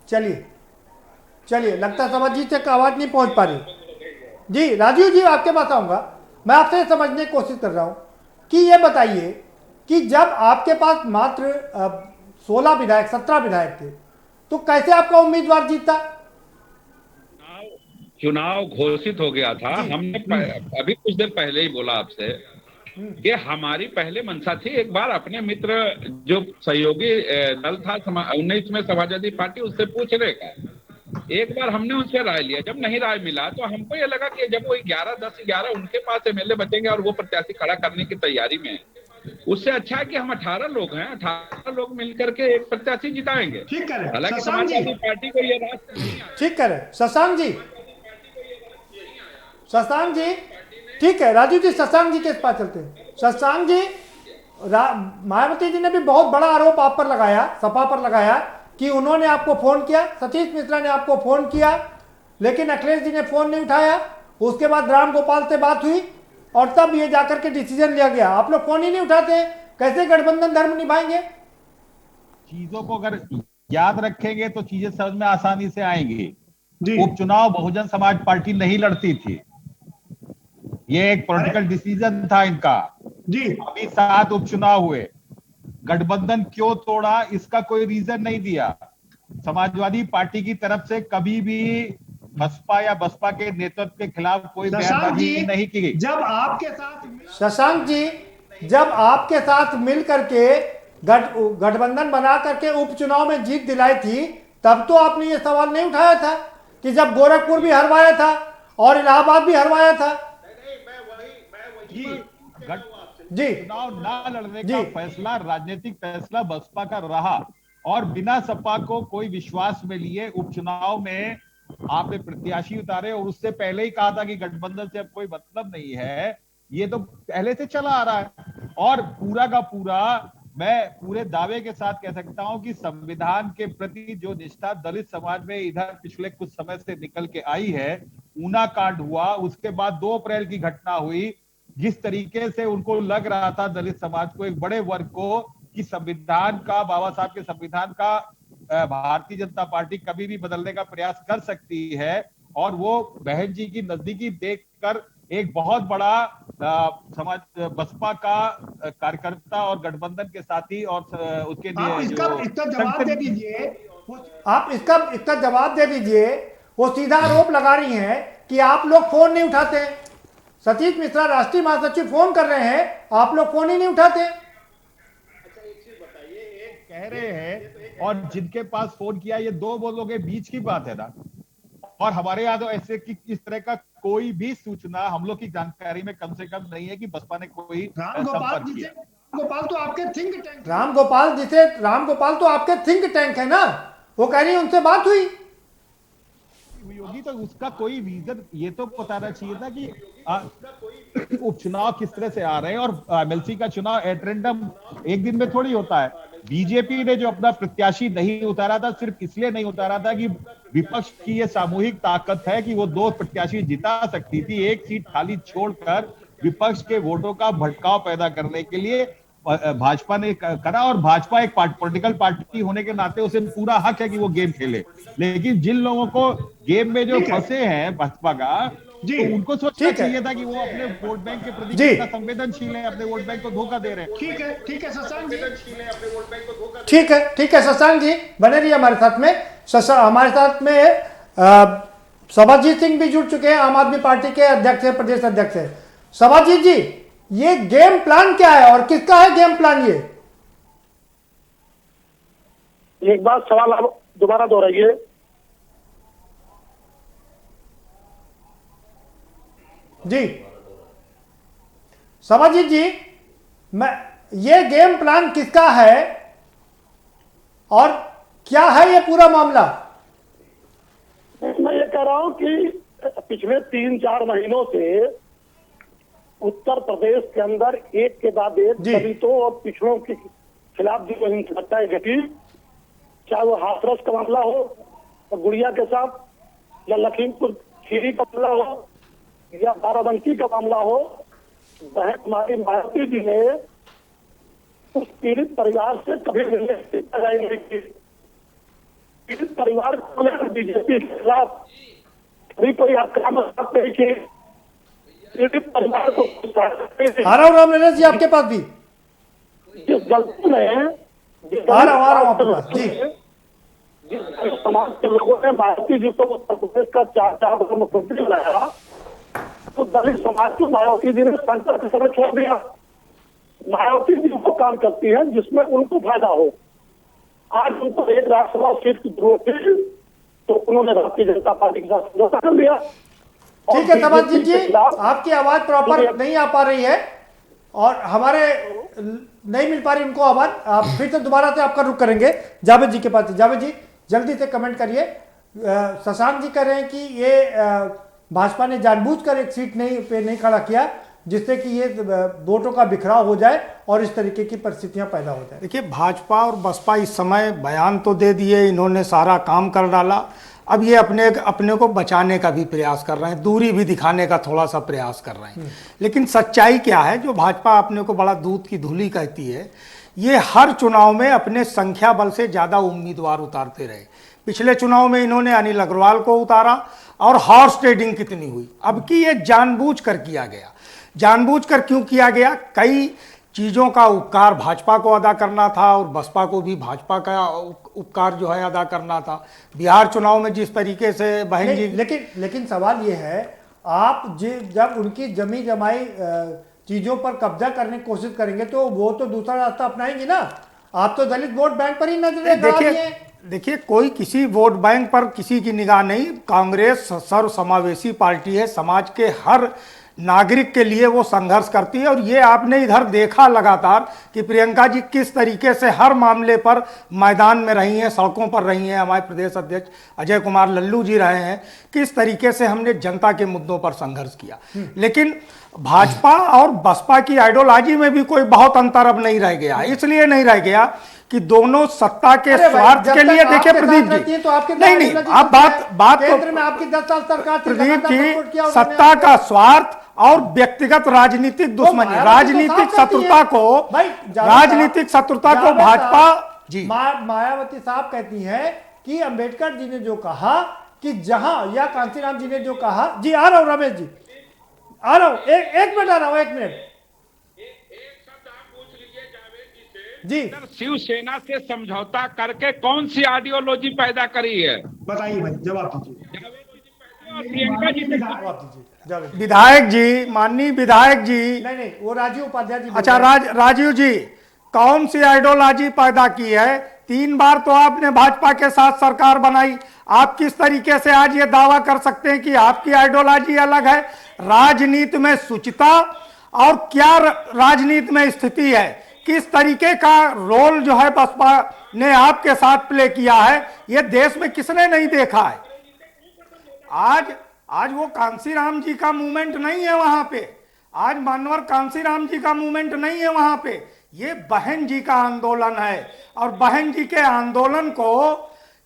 चलिए लगता है सभाजीत तक आवाज नहीं पहुंच पा रही। जी राजीव जी, आपके पास आऊंगा। मैं आपसे समझने की कोशिश कर रहा हूं कि ये बताइए कि जब आपके पास मात्र 16 विधायक 17 विधायक थे तो कैसे आपका उम्मीदवार जीता? चुनाव घोषित हो गया था। हमने अभी कुछ देर पहले ही बोला आपसे कि हमारी पहले मंशा थी एक बार अपने मित्र जो सहयोगी दल था 19 में समाजवादी पार्टी, उससे पूछने का। एक बार हमने उससे राय लिया, जब नहीं राय मिला तो हमको ये लगा कि जब वो 11 10 11 उनके पास एमएलए बचेंगे और वो प्रत्याशी खड़ा करने की तैयारी में, उससे अच्छा है कि हम 18 लोग हैं, 18 लोग मिलकर के एक प्रत्याशी जिताएंगे। ठीक करें हालांकि शशांक जी, समाजवादी पार्टी को ये रास्ता नहीं आता। ठीक करें शशांक जी, शशांक जी, ठीक है राजू जी, शशांक जी के पास चलते हैं। शशांक जी, मायावती जी ने भी बहुत बड़ा आरोप आप पर लगाया, सपा पर लगाया कि उन्होंने आपको फोन किया, सतीश मिश्रा ने आपको फोन किया, लेकिन अखिलेश जी ने फोन नहीं उठाया। उसके बाद राम गोपाल से बात हुई और तब ये जाकर के डिसीजन लिया गया। आप लोग फोन ही नहीं उठाते, कैसे गठबंधन धर्म निभाएंगे? चीजों को अगर याद रखेंगे तो चीजें समझ में आसानी से आएंगी। उपचुनाव बहुजन समाज पार्टी नहीं लड़ती थी, ये एक पॉलिटिकल डिसीजन था इनका जी। अभी 7 उपचुनाव हुए, गठबंधन क्यों तोड़ा इसका कोई रीजन नहीं दिया। समाजवादी पार्टी की तरफ से कभी भी बसपा या बसपा के नेतृत्व के खिलाफ कोई बयानबाजी नहीं की गई। जब आपके साथ शशांक जी, जब आपके साथ मिल करके गठबंधन बना करके उपचुनाव में जीत दिलाई थी, तब तो आपने ये सवाल नहीं उठाया था कि जब गोरखपुर भी हरवाया था और इलाहाबाद भी हरवाया था। जी, चुनाव ना लड़ने का फैसला, राजनीतिक फैसला बसपा का रहा और बिना सपा को कोई विश्वास में लिए उपचुनाव में आपने प्रत्याशी उतारे और उससे पहले ही कहा था कि गठबंधन से अब कोई मतलब नहीं है। ये तो पहले से चला आ रहा है और पूरा का पूरा मैं पूरे दावे के साथ कह सकता हूं कि संविधान के प्रति जो निष्ठा दलित समाज में इधर पिछले कुछ समय से निकल के आई है, ऊना कांड हुआ, उसके बाद 2 अप्रैल की घटना हुई, जिस तरीके से उनको लग रहा था दलित समाज को, एक बड़े वर्ग को, कि संविधान का, बाबा साहब के संविधान का भारतीय जनता पार्टी कभी भी बदलने का प्रयास कर सकती है और वो बहन जी की नजदीकी देखकर एक बहुत बड़ा समाज बसपा का कार्यकर्ता और गठबंधन के साथी और उसके लिए आप इसका जवाब दे दीजिए। आप इसका जवाब दे दीजिए। वो सीधा आरोप लगा रही हैं कि आप लोग फोन नहीं उठाते। सतीश मिश्रा राष्ट्रीय महासचिव फोन कर रहे हैं, आप लोग फोन ही नहीं उठाते। कह रहे हैं और जिनके पास फोन किया, ये 2 बोलों के बीच की बात है ना। और हमारे यहाँ तो ऐसे कि इस तरह का कोई भी सूचना हम लोग की जानकारी में कम से कम नहीं है कि बसपा ने कोई संपर्क किया। गोपाल तो आपके थिंक टैंक, राम गोपाल तो आपके थिंक टैंक है ना, वो कह रही है उनसे बात हुई होगी, तो उसका कोई रीजन ये तो बताना चाहिए था कि उपचुनाव किस तरह से आ रहे हैं और एमएलसी का चुनाव एट रैंडम एक दिन में थोड़ी होता है। बीजेपी ने जो अपना प्रत्याशी नहीं उतारा था, सिर्फ इसलिए नहीं उतारा था कि विपक्ष की ये सामूहिक ताकत है कि वो 2 प्रत्याशी जिता सकती थी, 1 सीट खाली छोड़कर विपक्ष के वोटों का भटकाव पैदा करने के लिए भाजपा ने करा। और भाजपा एक पॉलिटिकल पार्टी होने के नाते उसे पूरा हक है कि वो गेम खेले, लेकिन जिन लोगों को गेम में जो फंसे हैं भाजपा का, तो उनको सोचना चाहिए था कि वो अपने वोट बैंक के प्रति कितना संवेदनशील है, अपने वोट बैंक को धोखा दे रहे हैं। ठीक है शशांक जी, ठीक है शशांक जी, बने रहिए हमारे साथ में। हमारे साथ में सभाजीत सिंह भी जुड़ चुके हैं, आम आदमी पार्टी के अध्यक्ष है, प्रदेश अध्यक्ष है। सभाजीत जी, ये गेम प्लान क्या है और किसका है गेम प्लान? ये एक बार सवाल आप दोबारा दोहराइए। जी सभाजीत जी, ये गेम प्लान किसका है और क्या है ये पूरा मामला? मैं ये कह रहा हूं कि पिछले 3-4 महीनों से उत्तर प्रदेश के अंदर एक के बाद एक दलितों और पिछड़ों के खिलाफ जो हिंसाएं घटी, चाहे वो हाथरस का मामला हो, गुड़िया के साथ, या लखीमपुर खीरी का मामला हो, या बाराबंकी का मामला हो, बहन हमारी मायावती जी ने उस पीड़ित परिवार से कभी मिलने की तैयारी नहीं की। पीड़ित परिवार को बीजेपी के खिलाफ कभी कोई आक्रामक नहीं की। पीड़ित परिवार को आ रहा हूँ राम नरेश जी आपके पास भी। जिस गलती में आ रहा हूँ आपके पास जी। जिस समाज के लोगों ने मायावती जी को उत्तर प्रदेश का 4 बार मुख्यमंत्री बनाया, तो दलित समाज को मायावती जी ने संकट के समय छोड़ दिया। मायावती जी वो काम करती है जिसमें उनको फायदा हो। आज उनको एक राज्यसभा सीट की जरूरत थी, तो उन्होंने भारतीय जनता पार्टी के साथ समझौता कर लिया। ठीक है सभाजीत जी, आपकी आवाज प्रॉपर नहीं आ पा रही है और हमारे नहीं मिल पा रही उनको आवाज, आप फिर से दोबारा से आपका रुख करेंगे जावेद जी के पास। जावेद जी जल्दी से कमेंट करिए। शशांक जी कह रहे हैं कि ये भाजपा ने जानबूझकर एक सीट नहीं खड़ा किया जिससे कि ये वोटों का बिखराव हो जाए और इस तरीके की परिस्थितियां पैदा हो जाए। देखिए, भाजपा और बसपा इस समय बयान तो दे दिए, इन्होंने सारा काम कर डाला, अब ये अपने को बचाने का भी प्रयास कर रहे हैं, दूरी भी दिखाने का थोड़ा सा प्रयास कर रहे हैं। लेकिन सच्चाई क्या है, जो भाजपा अपने को बड़ा दूध की धूली कहती है, ये हर चुनाव में अपने संख्या बल से ज़्यादा उम्मीदवार उतारते रहे। पिछले चुनाव में इन्होंने अनिल अग्रवाल को उतारा और हॉर्स ट्रेडिंग कितनी हुई। अब की ये जानबूझकर किया गया। जानबूझकर क्यों किया गया? कई चीज़ों का उपकार भाजपा को अदा करना था और बसपा को भी भाजपा का उपकार जो है अदा करना था। बिहार चुनाव में जिस तरीके से बहन जी, लेकिन सवाल ये है, आप जब उनकी जमी जमाई चीजों पर कब्जा करने की कोशिश करेंगे तो वो तो दूसरा रास्ता अपनाएंगे ना। आप तो दलित वोट बैंक पर ही नजर देखिए, कोई किसी वोट बैंक पर किसी की निगाह नहीं। कांग्रेस सर्व समावेशी पार्टी है, समाज के हर नागरिक के लिए वो संघर्ष करती है। और ये आपने इधर देखा लगातार कि प्रियंका जी किस तरीके से हर मामले पर मैदान में रही हैं, सड़कों पर रही हैं। हमारे प्रदेश अध्यक्ष अजय कुमार लल्लू जी रहे हैं, किस तरीके से हमने जनता के मुद्दों पर संघर्ष किया। लेकिन भाजपा और बसपा की आइडियोलॉजी में भी कोई बहुत अंतर अब नहीं रह गया। इसलिए नहीं रह गया कि दोनों सत्ता के स्वार्थ के लिए, देखिए प्रदीप जी, तो नहीं आप बात केंद्र में आपकी 10 साल सरकार थी, प्रदीप जी, सत्ता का स्वार्थ और व्यक्तिगत राजनीतिक दुश्मनी, राजनीतिक शत्रुता को भाजपा जी। मायावती साहब कहती हैं कि अंबेडकर जी ने जो कहा कि जहां, या कांशीराम जी ने जो कहा, जी आ रहा हूं रमेश जी, आ रहा हूं, एक मिनट आ रहा हूं, 1 मिनट जी। शिवसेना से समझौता करके कौन सी आइडियोलॉजी पैदा करी है, बताइए भाई, जवाब दीजिए। प्रियंका जी ने जवाब दीजिए। विधायक जी, माननीय विधायक जी, नहीं वो राजीव उपाध्याय जी। अच्छा, राजीव जी, कौन सी आइडियोलॉजी पैदा की है? 3 बार तो आपने भाजपा के साथ सरकार बनाई। आप किस तरीके से आज ये दावा कर सकते हैं कि आपकी आइडियोलॉजी अलग है? राजनीति में शुचिता और क्या राजनीति में स्थिति है, किस तरीके का रोल जो है बसपा ने आपके साथ प्ले किया है, ये देश में किसने नहीं देखा है। आज वो कांशीराम जी का मूवमेंट नहीं है वहां पे, आज मानवर कांशीराम जी का मूवमेंट नहीं है वहां पे, ये बहन जी का आंदोलन है। और बहन जी के आंदोलन को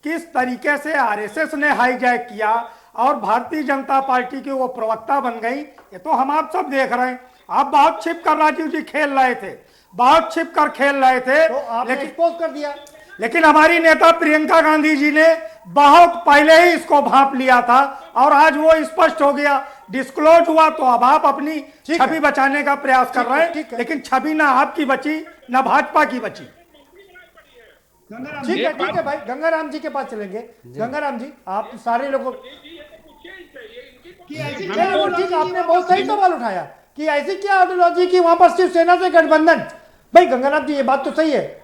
किस तरीके से आरएसएस ने हाईजैक किया और भारतीय जनता पार्टी की वो प्रवक्ता बन गई, ये तो हम आप सब देख रहे हैं। आप बहुत छिप कर राजीव जी खेल रहे थे, बहुत छिप कर खेल रहे थे, तो आपने एक्सपोज कर दिया। लेकिन हमारी नेता प्रियंका गांधी जी ने बहुत पहले ही इसको भांप लिया था और आज वो स्पष्ट हो गया, डिस्क्लोज हुआ। तो अब आप अपनी छवि बचाने का प्रयास कर रहे हैं, लेकिन छवि ना आपकी बची ना भाजपा की बची। ठीक है भाई, गंगाराम जी के पास चलेंगे। गंगाराम जी, आप सारे लोगों ठीक, आपने बहुत सही सवाल उठाया कि ऐसी क्या आइडियोलॉजी की वहां पर शिवसेना से गठबंधन। भाई गंगाराम जी, ये बात तो सही है।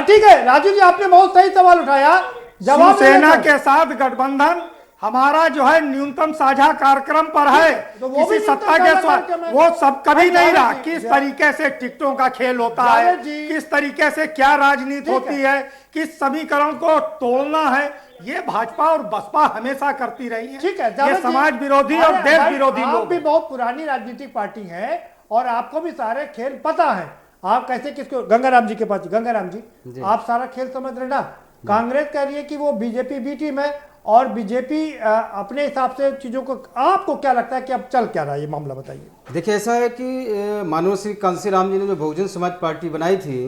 ठीक है राजू जी, आपने बहुत सही सवाल उठाया। शिवसेना के साथ गठबंधन हमारा जो है न्यूनतम साझा कार्यक्रम पर है, तो वो किसी सत्ता के स्वार्थ वो सब कभी नहीं रहा। किस तरीके से टिकटों का खेल होता है, किस तरीके से क्या राजनीति होती है, किस समीकरण को तोड़ना है, ये भाजपा और बसपा हमेशा करती रही है। ठीक है, ये समाज विरोधी और देश विरोधी लोग भी बहुत पुरानी राजनीतिक पार्टी है और आपको भी सारे खेल पता है। आप कैसे किसको, गंगाराम जी के पास, गंगाराम जी आप सारा खेल समझ रहे ना। कांग्रेस कह रही है कि वो बीजेपी बी टीम है और बीजेपी अपने हिसाब से चीजों को, आपको क्या लगता है कि अब चल क्या रहा है ये मामला, बताइए। देखिए, ऐसा है कि माननीय श्री कांशीराम जी ने जो बहुजन समाज पार्टी बनाई थी,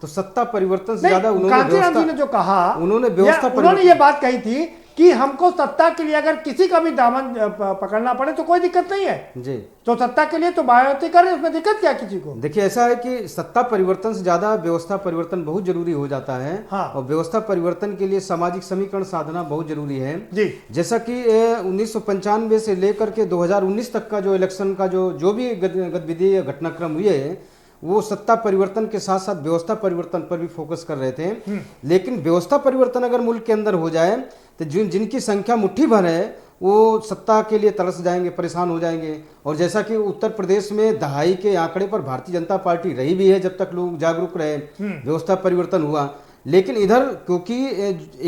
तो सत्ता परिवर्तन से ज्यादा उन्होंने जो कहा, उन्होंने ये बात कही थी कि हमको सत्ता के लिए अगर किसी का भी दामन पकड़ना पड़े तो कोई दिक्कत नहीं है जी। तो सत्ता के लिए तो मायावती करे, उसमें दिक्कत क्या किसी को। देखिए, ऐसा है कि सत्ता परिवर्तन से ज्यादा व्यवस्था परिवर्तन बहुत जरूरी हो जाता है। हाँ। और व्यवस्था परिवर्तन के लिए सामाजिक समीकरण साधना बहुत जरूरी है जी। जैसा कि 1995 से लेकर के 2019 तक का जो इलेक्शन का जो भी गतिविधि घटनाक्रम हुए, वो सत्ता परिवर्तन के साथ साथ व्यवस्था परिवर्तन पर भी फोकस कर रहे थे। लेकिन व्यवस्था परिवर्तन अगर मुल्क के अंदर हो जाए तो जिनकी संख्या मुट्ठी भर है वो सत्ता के लिए तरस जाएंगे, परेशान हो जाएंगे। और जैसा कि उत्तर प्रदेश में दहाई के आंकड़े पर भारतीय जनता पार्टी रही भी है जब तक लोग जागरूक रहे, व्यवस्था परिवर्तन हुआ। लेकिन इधर क्योंकि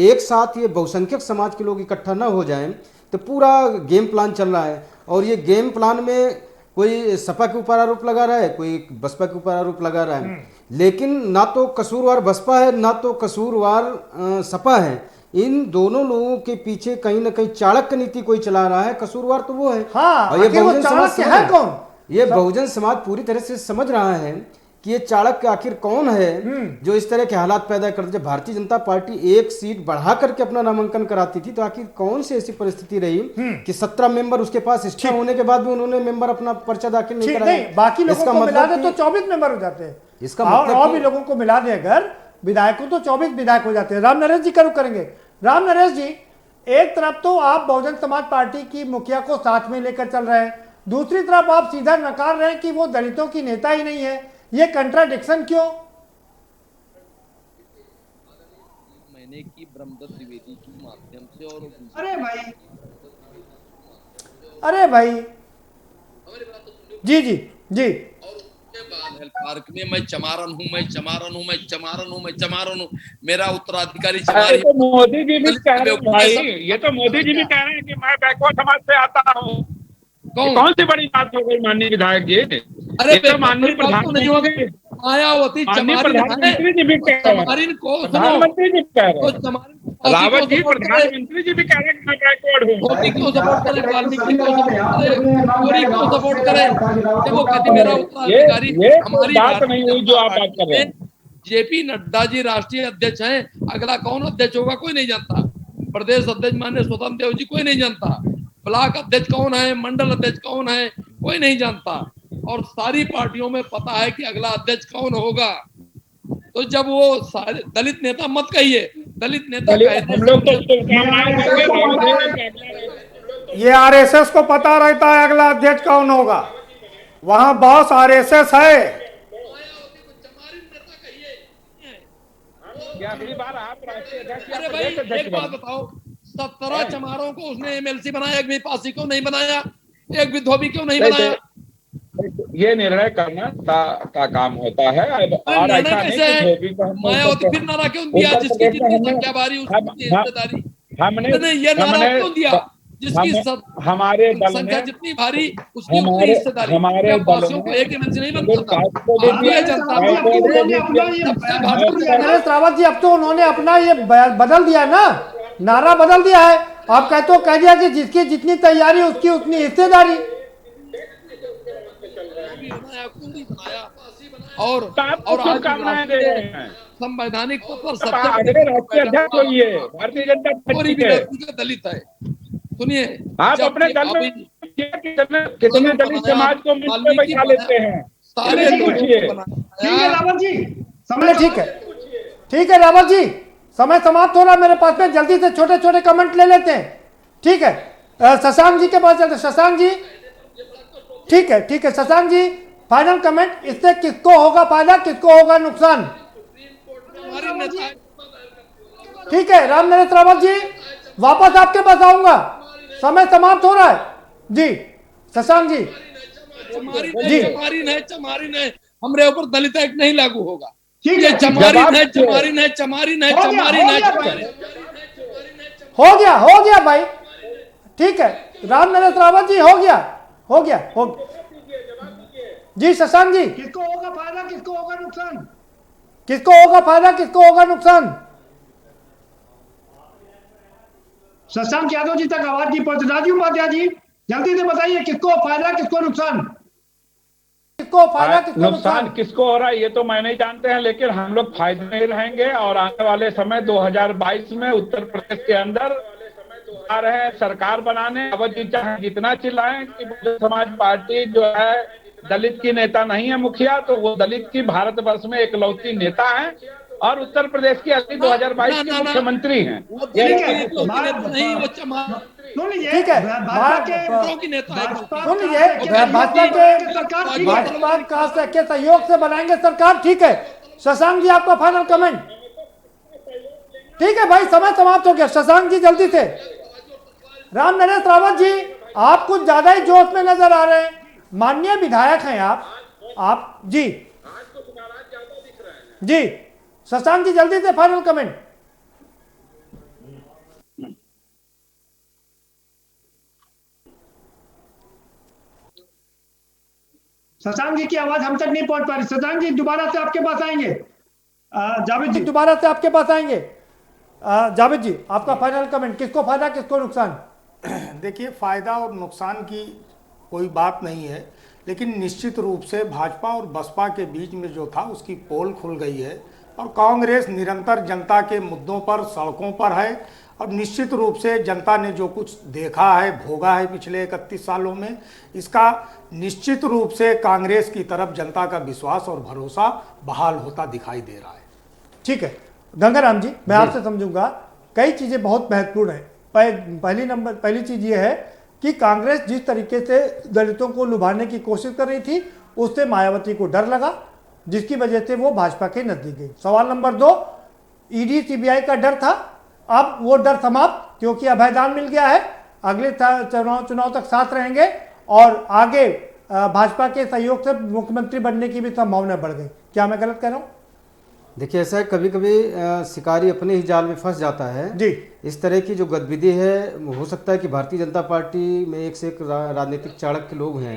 एक साथ ये बहुसंख्यक समाज के लोग इकट्ठा ना हो जाएं, तो पूरा गेम प्लान चल रहा है। और ये गेम प्लान में कोई सपा के ऊपर आरोप लगा रहा है, कोई बसपा के ऊपर आरोप लगा रहा है, लेकिन ना तो कसूरवार बसपा है ना तो कसूरवार सपा है। इन दोनों लोगों के पीछे कहीं ना कहीं चाणक्य नीति कोई चला रहा है, कसूरवार तो वो है। हाँ, और ये बहुजन समाज है कौन? ये बहुजन समाज पूरी तरह से समझ रहा है कि ये चाणक्य आखिर कौन है जो इस तरह के हालात पैदा करते। जब भारतीय जनता पार्टी एक सीट बढ़ा करके अपना नामांकन कराती थी तो आखिर कौन सी ऐसी परिस्थिति रही कि 17 मेंबर उसके पास इच्छा होने के बाद भी उन्होंने मेंबर अपना पर्चा दाखिल नहीं कराया। बाकी लोगों को मिला दे तो 24 मेंबर हो जाते हैं। इसका मतलब और भी लोगों को मिला दे अगर विधायकों तो 24 विधायक हो जाते हैं। राम नरेश जी करो करेंगे। राम नरेश जी, एक तरफ तो आप बहुजन समाज पार्टी की मुखिया को साथ में लेकर चल रहे हैं, दूसरी तरफ आप सीधा नकार रहे हैं कि वो दलितों की नेता ही नहीं है। ये कंट्राडिक्शन क्यों? मैंने की ब्रह्मदत्त द्विवेदी के माध्यम से और अरे भाई जी जी जी पार्क में मैं चमारन हूँ, मैं चमारन हूँ, मैं चमारन हूँ, मैं चमारन हूँ, मेरा उत्तराधिकारी ये तो मोदी जी भी कह रहे हैं भाई, ये तो मोदी जी भी कह रहे हैं कि मैं बैकवर्ड समाज से आता हूँ। कौन सी बड़ी बात हो गई माननीय विधायक जी? अरे तो माननीय प्रधानमंत्री हो गई, मायावती प्रधानमंत्री जी भी कह रहे हैं, प्रधानमंत्री जी कह रहे हैं, रावत जी प्रधानमंत्री जी भी कह रहे हैं कि मैं बैकवर्ड हूँ। मोदी क्यों सपोर्ट करे, वाल्मीकि क्यों सपोर्ट करे, मोदी क्यों सपोर्ट करे? देखो कहती मेरा उत्तराधिकारी हमारी बात नहीं हुई जो आप बात कर रहे हैं। जेपी नड्डा जी राष्ट्रीय अध्यक्ष हैं, अगला कौन अध्यक्ष होगा कोई नहीं जानता। प्रदेश अध्यक्ष माननीय स्वतंत्र देव जी कोई नहीं जानता। ब्लॉक अध्यक्ष कौन है, मंडल अध्यक्ष कौन है, कोई नहीं जानता। और सारी पार्टियों में पता है कि अगला अध्यक्ष कौन होगा। तो जब वो सारे दलित नेता मत कहिए, दलित नेता हम लोग तो ये आरएसएस को पता रहता है अगला अध्यक्ष कौन होगा, वहां बॉस आरएसएस है। अरे भाई एक बात बताओ, 17 चमारों को उसने एमएलसी बनाया, एक भी पासी को नहीं बनाया, एक भी धोबी क्यों नहीं बनाया? ये निर्णय करना का काम होता है। और ऐसा नहीं कि धोबी को मायावती फिर नारा क्यों दिया? जिसकी जितनी संख्या बारी उसकी हिस्सेदारी। हमने ये नारा क्यों दिया? जिसकी हमारे दल संख्या में जितनी भारी उसकी उतनी हिस्सेदारी। हमारे पासियों को एक एमएलसी नहीं बन सकता। नरेश रावत जी, अब तो उन्होंने अपना ये बदल दिया ना, नारा बदल दिया है। आप कहते हो कह दिया कि जिसकी जितनी तैयारी उसकी उतनी हिस्सेदारी। और शुभकामनाएं दे रहे हैं संवैधानिक पद पर सबसे राष्ट्रीय अध्यक्ष होइए भारतीय जनता पार्टी के। दलित है, सुनिए आप अपने दल में कितने दलित समाज को मिल में बैठा लेते हैं, सारे ठीक है रावत जी, समय ठीक है रावत जी, समय समाप्त हो रहा है मेरे पास में, जल्दी से छोटे छोटे कमेंट ले लेते हैं। ठीक है, शशांक जी के पास चलते। शशांक जी, ठीक है शशांक जी, फाइनल कमेंट, इससे किसको होगा फायदा, किसको होगा नुकसान? ठीक है राम नरेश रावत जी, वापस आपके पास आऊंगा, समय समाप्त हो रहा है जी। शशांक जी जी, चमारी नहीं, हमरे ऊपर दलित एक्ट नहीं लागू होगा। ये चमारी नहीं। हो गया भाई, ठीक है राम नरेश रावत जी, हो गया जी। शशांक जी, किसको होगा फायदा, किसको होगा नुकसान? किसको होगा फायदा, किसको होगा नुकसान? शशांक यादव जी तक आवाज नहीं पहुंच। राजीव उपाध्याय जी जल्दी से बताइए, किसको फायदा, किसको नुकसान? किसको फायदा, किसको नुकसान किसको हो रहा है ये तो मैं नहीं जानते हैं, लेकिन हम लोग फायदे में रहेंगे। और आने वाले समय 2022 में उत्तर प्रदेश के अंदर आ रहे हैं सरकार बनाने। रावत जी चाहे जितना चिल्लाएं कि बहुजन समाज पार्टी जो है दलित की नेता नहीं है मुखिया, तो वो दलित की भारतवर्ष में एकलौती नेता है और उत्तर प्रदेश की अगली 2022 के मुख्यमंत्री हैं। ठीक है, भाजपा के सहयोग से बनाएंगे सरकार। ठीक है शशांक जी, आपका फाइनल कमेंट। ठीक है भाई, समय समाप्त हो गया। शशांक जी जल्दी से। राम नरेश रावत जी, आप कुछ ज्यादा ही जोश में नजर आ रहे हैं। माननीय विधायक हैं आप जी जी। शशांक जी जल्दी से फाइनल कमेंट। शशांक जी की आवाज हम तक नहीं पहुंच पा रही। शशांक जी दोबारा से आपके पास आएंगे। जावेद जी दोबारा से आपके पास आएंगे। जावेद जी आपका फाइनल कमेंट, किसको फायदा किसको नुकसान? देखिए, फायदा और नुकसान की कोई बात नहीं है, लेकिन निश्चित रूप से भाजपा और बसपा के बीच में जो था उसकी पोल खुल गई है और कांग्रेस निरंतर जनता के मुद्दों पर सड़कों पर है। और निश्चित रूप से जनता ने जो कुछ देखा है, भोगा है पिछले 31 सालों में, इसका निश्चित रूप से कांग्रेस की तरफ जनता का विश्वास और भरोसा बहाल होता दिखाई दे रहा है। ठीक है गंगाराम जी, मैं आपसे समझूंगा, कई चीजें बहुत महत्वपूर्ण है। पहली चीज ये है कि कांग्रेस जिस तरीके से दलितों को लुभाने की कोशिश कर रही थी, उससे मायावती को डर लगा, जिसकी वजह से वो भाजपा के नजदीक गई। सवाल नंबर 2, ईडी सीबीआई का डर था, अब वो डर समाप्त, क्योंकि अभयदान मिल गया है। अगले चुनाव तक साथ रहेंगे और आगे भाजपा के सहयोग से मुख्यमंत्री बनने की भी संभावना बढ़ गई। क्या मैं गलत कह रहा हूं? देखिए, ऐसा है कभी कभी शिकारी अपने ही जाल में फंस जाता है जी। इस तरह की जो गतिविधि है, हो सकता है कि भारतीय जनता पार्टी में एक से एक राजनीतिक चाणक्य लोग हैं,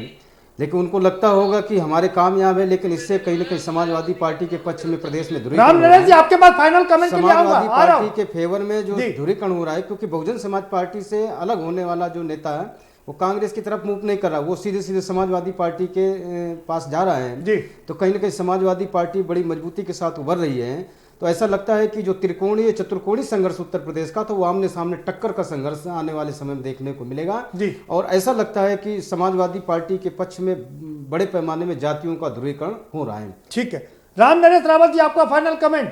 लेकिन उनको लगता होगा कि हमारे कामयाब है, लेकिन इससे कहीं ना कहीं समाजवादी पार्टी के पक्ष में प्रदेश में राम नरेश जी आपके पास फाइनल कमेंट के लिए आऊंगा। समाजवादी पार्टी के फेवर में जो ध्रुवीकरण हो रहा है, क्योंकि बहुजन समाज पार्टी से अलग होने वाला जो नेता है वो कांग्रेस की तरफ मूव नहीं कर रहा, वो सीधे सीधे समाजवादी पार्टी के पास जा रहा है जी। तो कहीं ना कहीं समाजवादी पार्टी बड़ी मजबूती के साथ उभर रही है। तो ऐसा लगता है कि जो त्रिकोणीय चतुर्कोणीय संघर्ष उत्तर प्रदेश का, तो वो आमने सामने टक्कर का संघर्ष आने वाले समय में देखने को मिलेगा जी। और ऐसा लगता है कि समाजवादी पार्टी के पक्ष में बड़े पैमाने में जातियों का ध्रुवीकरण हो रहा है। ठीक है, राम नरेश रावत जी आपका फाइनल कमेंट,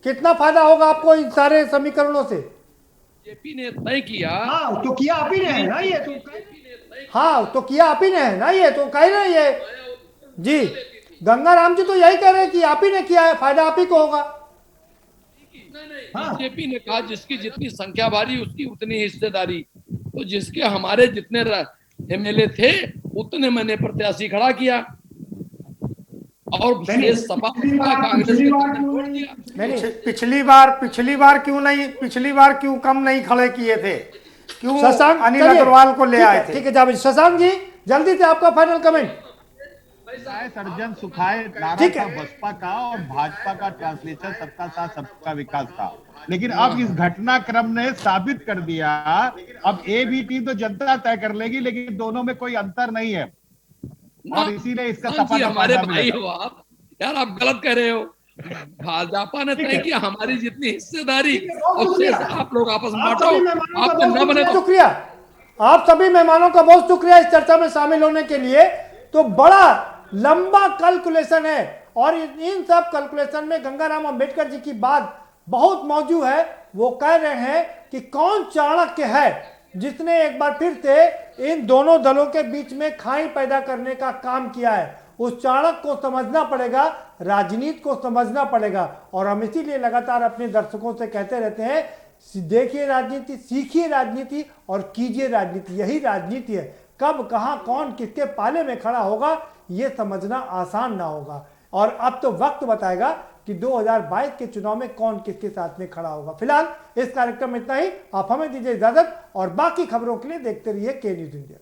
कितना फायदा होगा आपको इन सारे समीकरणों से? बीजेपी ने तय किया। तो किया आप ही ने है ना, ये तो तो किया आप ही ने है ना, ये तो कह रहे हैं जी। गंगाराम जी तो यही कह रहे हैं कि आप ही ने किया है, फायदा आप ही को होगा। बीजेपी ने कहा जिसकी जितनी संख्या भारी उसकी उतनी हिस्सेदारी, तो जिसके हमारे जितने एमएलए थे उतने मैंने प्रत्याशी खड़ा किया और सपा कांग्रेस पिछली बार क्यों कम नहीं खड़े किए थे? क्यों शशांक अनिल अग्रवाल को ले आए थे? ठीक है जावेद। शशांक जी जल्दी से आपका फाइनल कमेंट। सर्जन सुखाए नारा था बसपा का और भाजपा का ट्रांसलेशन सबका साथ सबका विकास था, लेकिन अब इस घटनाक्रम ने साबित कर दिया, अब ए बी टीम तो जनता तय कर लेगी, लेकिन दोनों में कोई अंतर नहीं है और इसीलिए इसका सफल हमारे भाई हो आप यार, आप गलत कह रहे हो। भाजपा ने तय किया हमारी जितनी हिस्सेदारी, उससे आप लोग आपस में बांटो, आपको न बने। शुक्रिया आप सभी मेहमानों का, बहुत शुक्रिया इस चर्चा में शामिल होने के लिए। तो बड़ा लंबा कैलकुलेशन है और इन सब कैलकुलेशन में गंगाराम अंबेडकर जी की बात बहुत मौजूद है। वो कह रहे हैं कि कौन चाणक्य है जिसने एक बार फिर से इन दोनों दलों के बीच में खाई पैदा करने का काम किया है। उस चाणक्य को समझना पड़ेगा, राजनीति को समझना पड़ेगा। और हम इसीलिए लगातार अपने दर्शकों से कहते रहते हैं, देखिए राजनीति, सीखिए राजनीति और कीजिए राजनीति। यही राजनीति है। कब कहां कौन किसके पाले में खड़ा होगा यह समझना आसान ना होगा। और अब तो वक्त बताएगा कि 2022 के चुनाव में कौन किसके साथ में खड़ा होगा। फिलहाल इस कार्यक्रम में इतना ही। आप हमें दीजिए इजाजत और बाकी खबरों के लिए देखते रहिए के न्यूज़ इंडिया।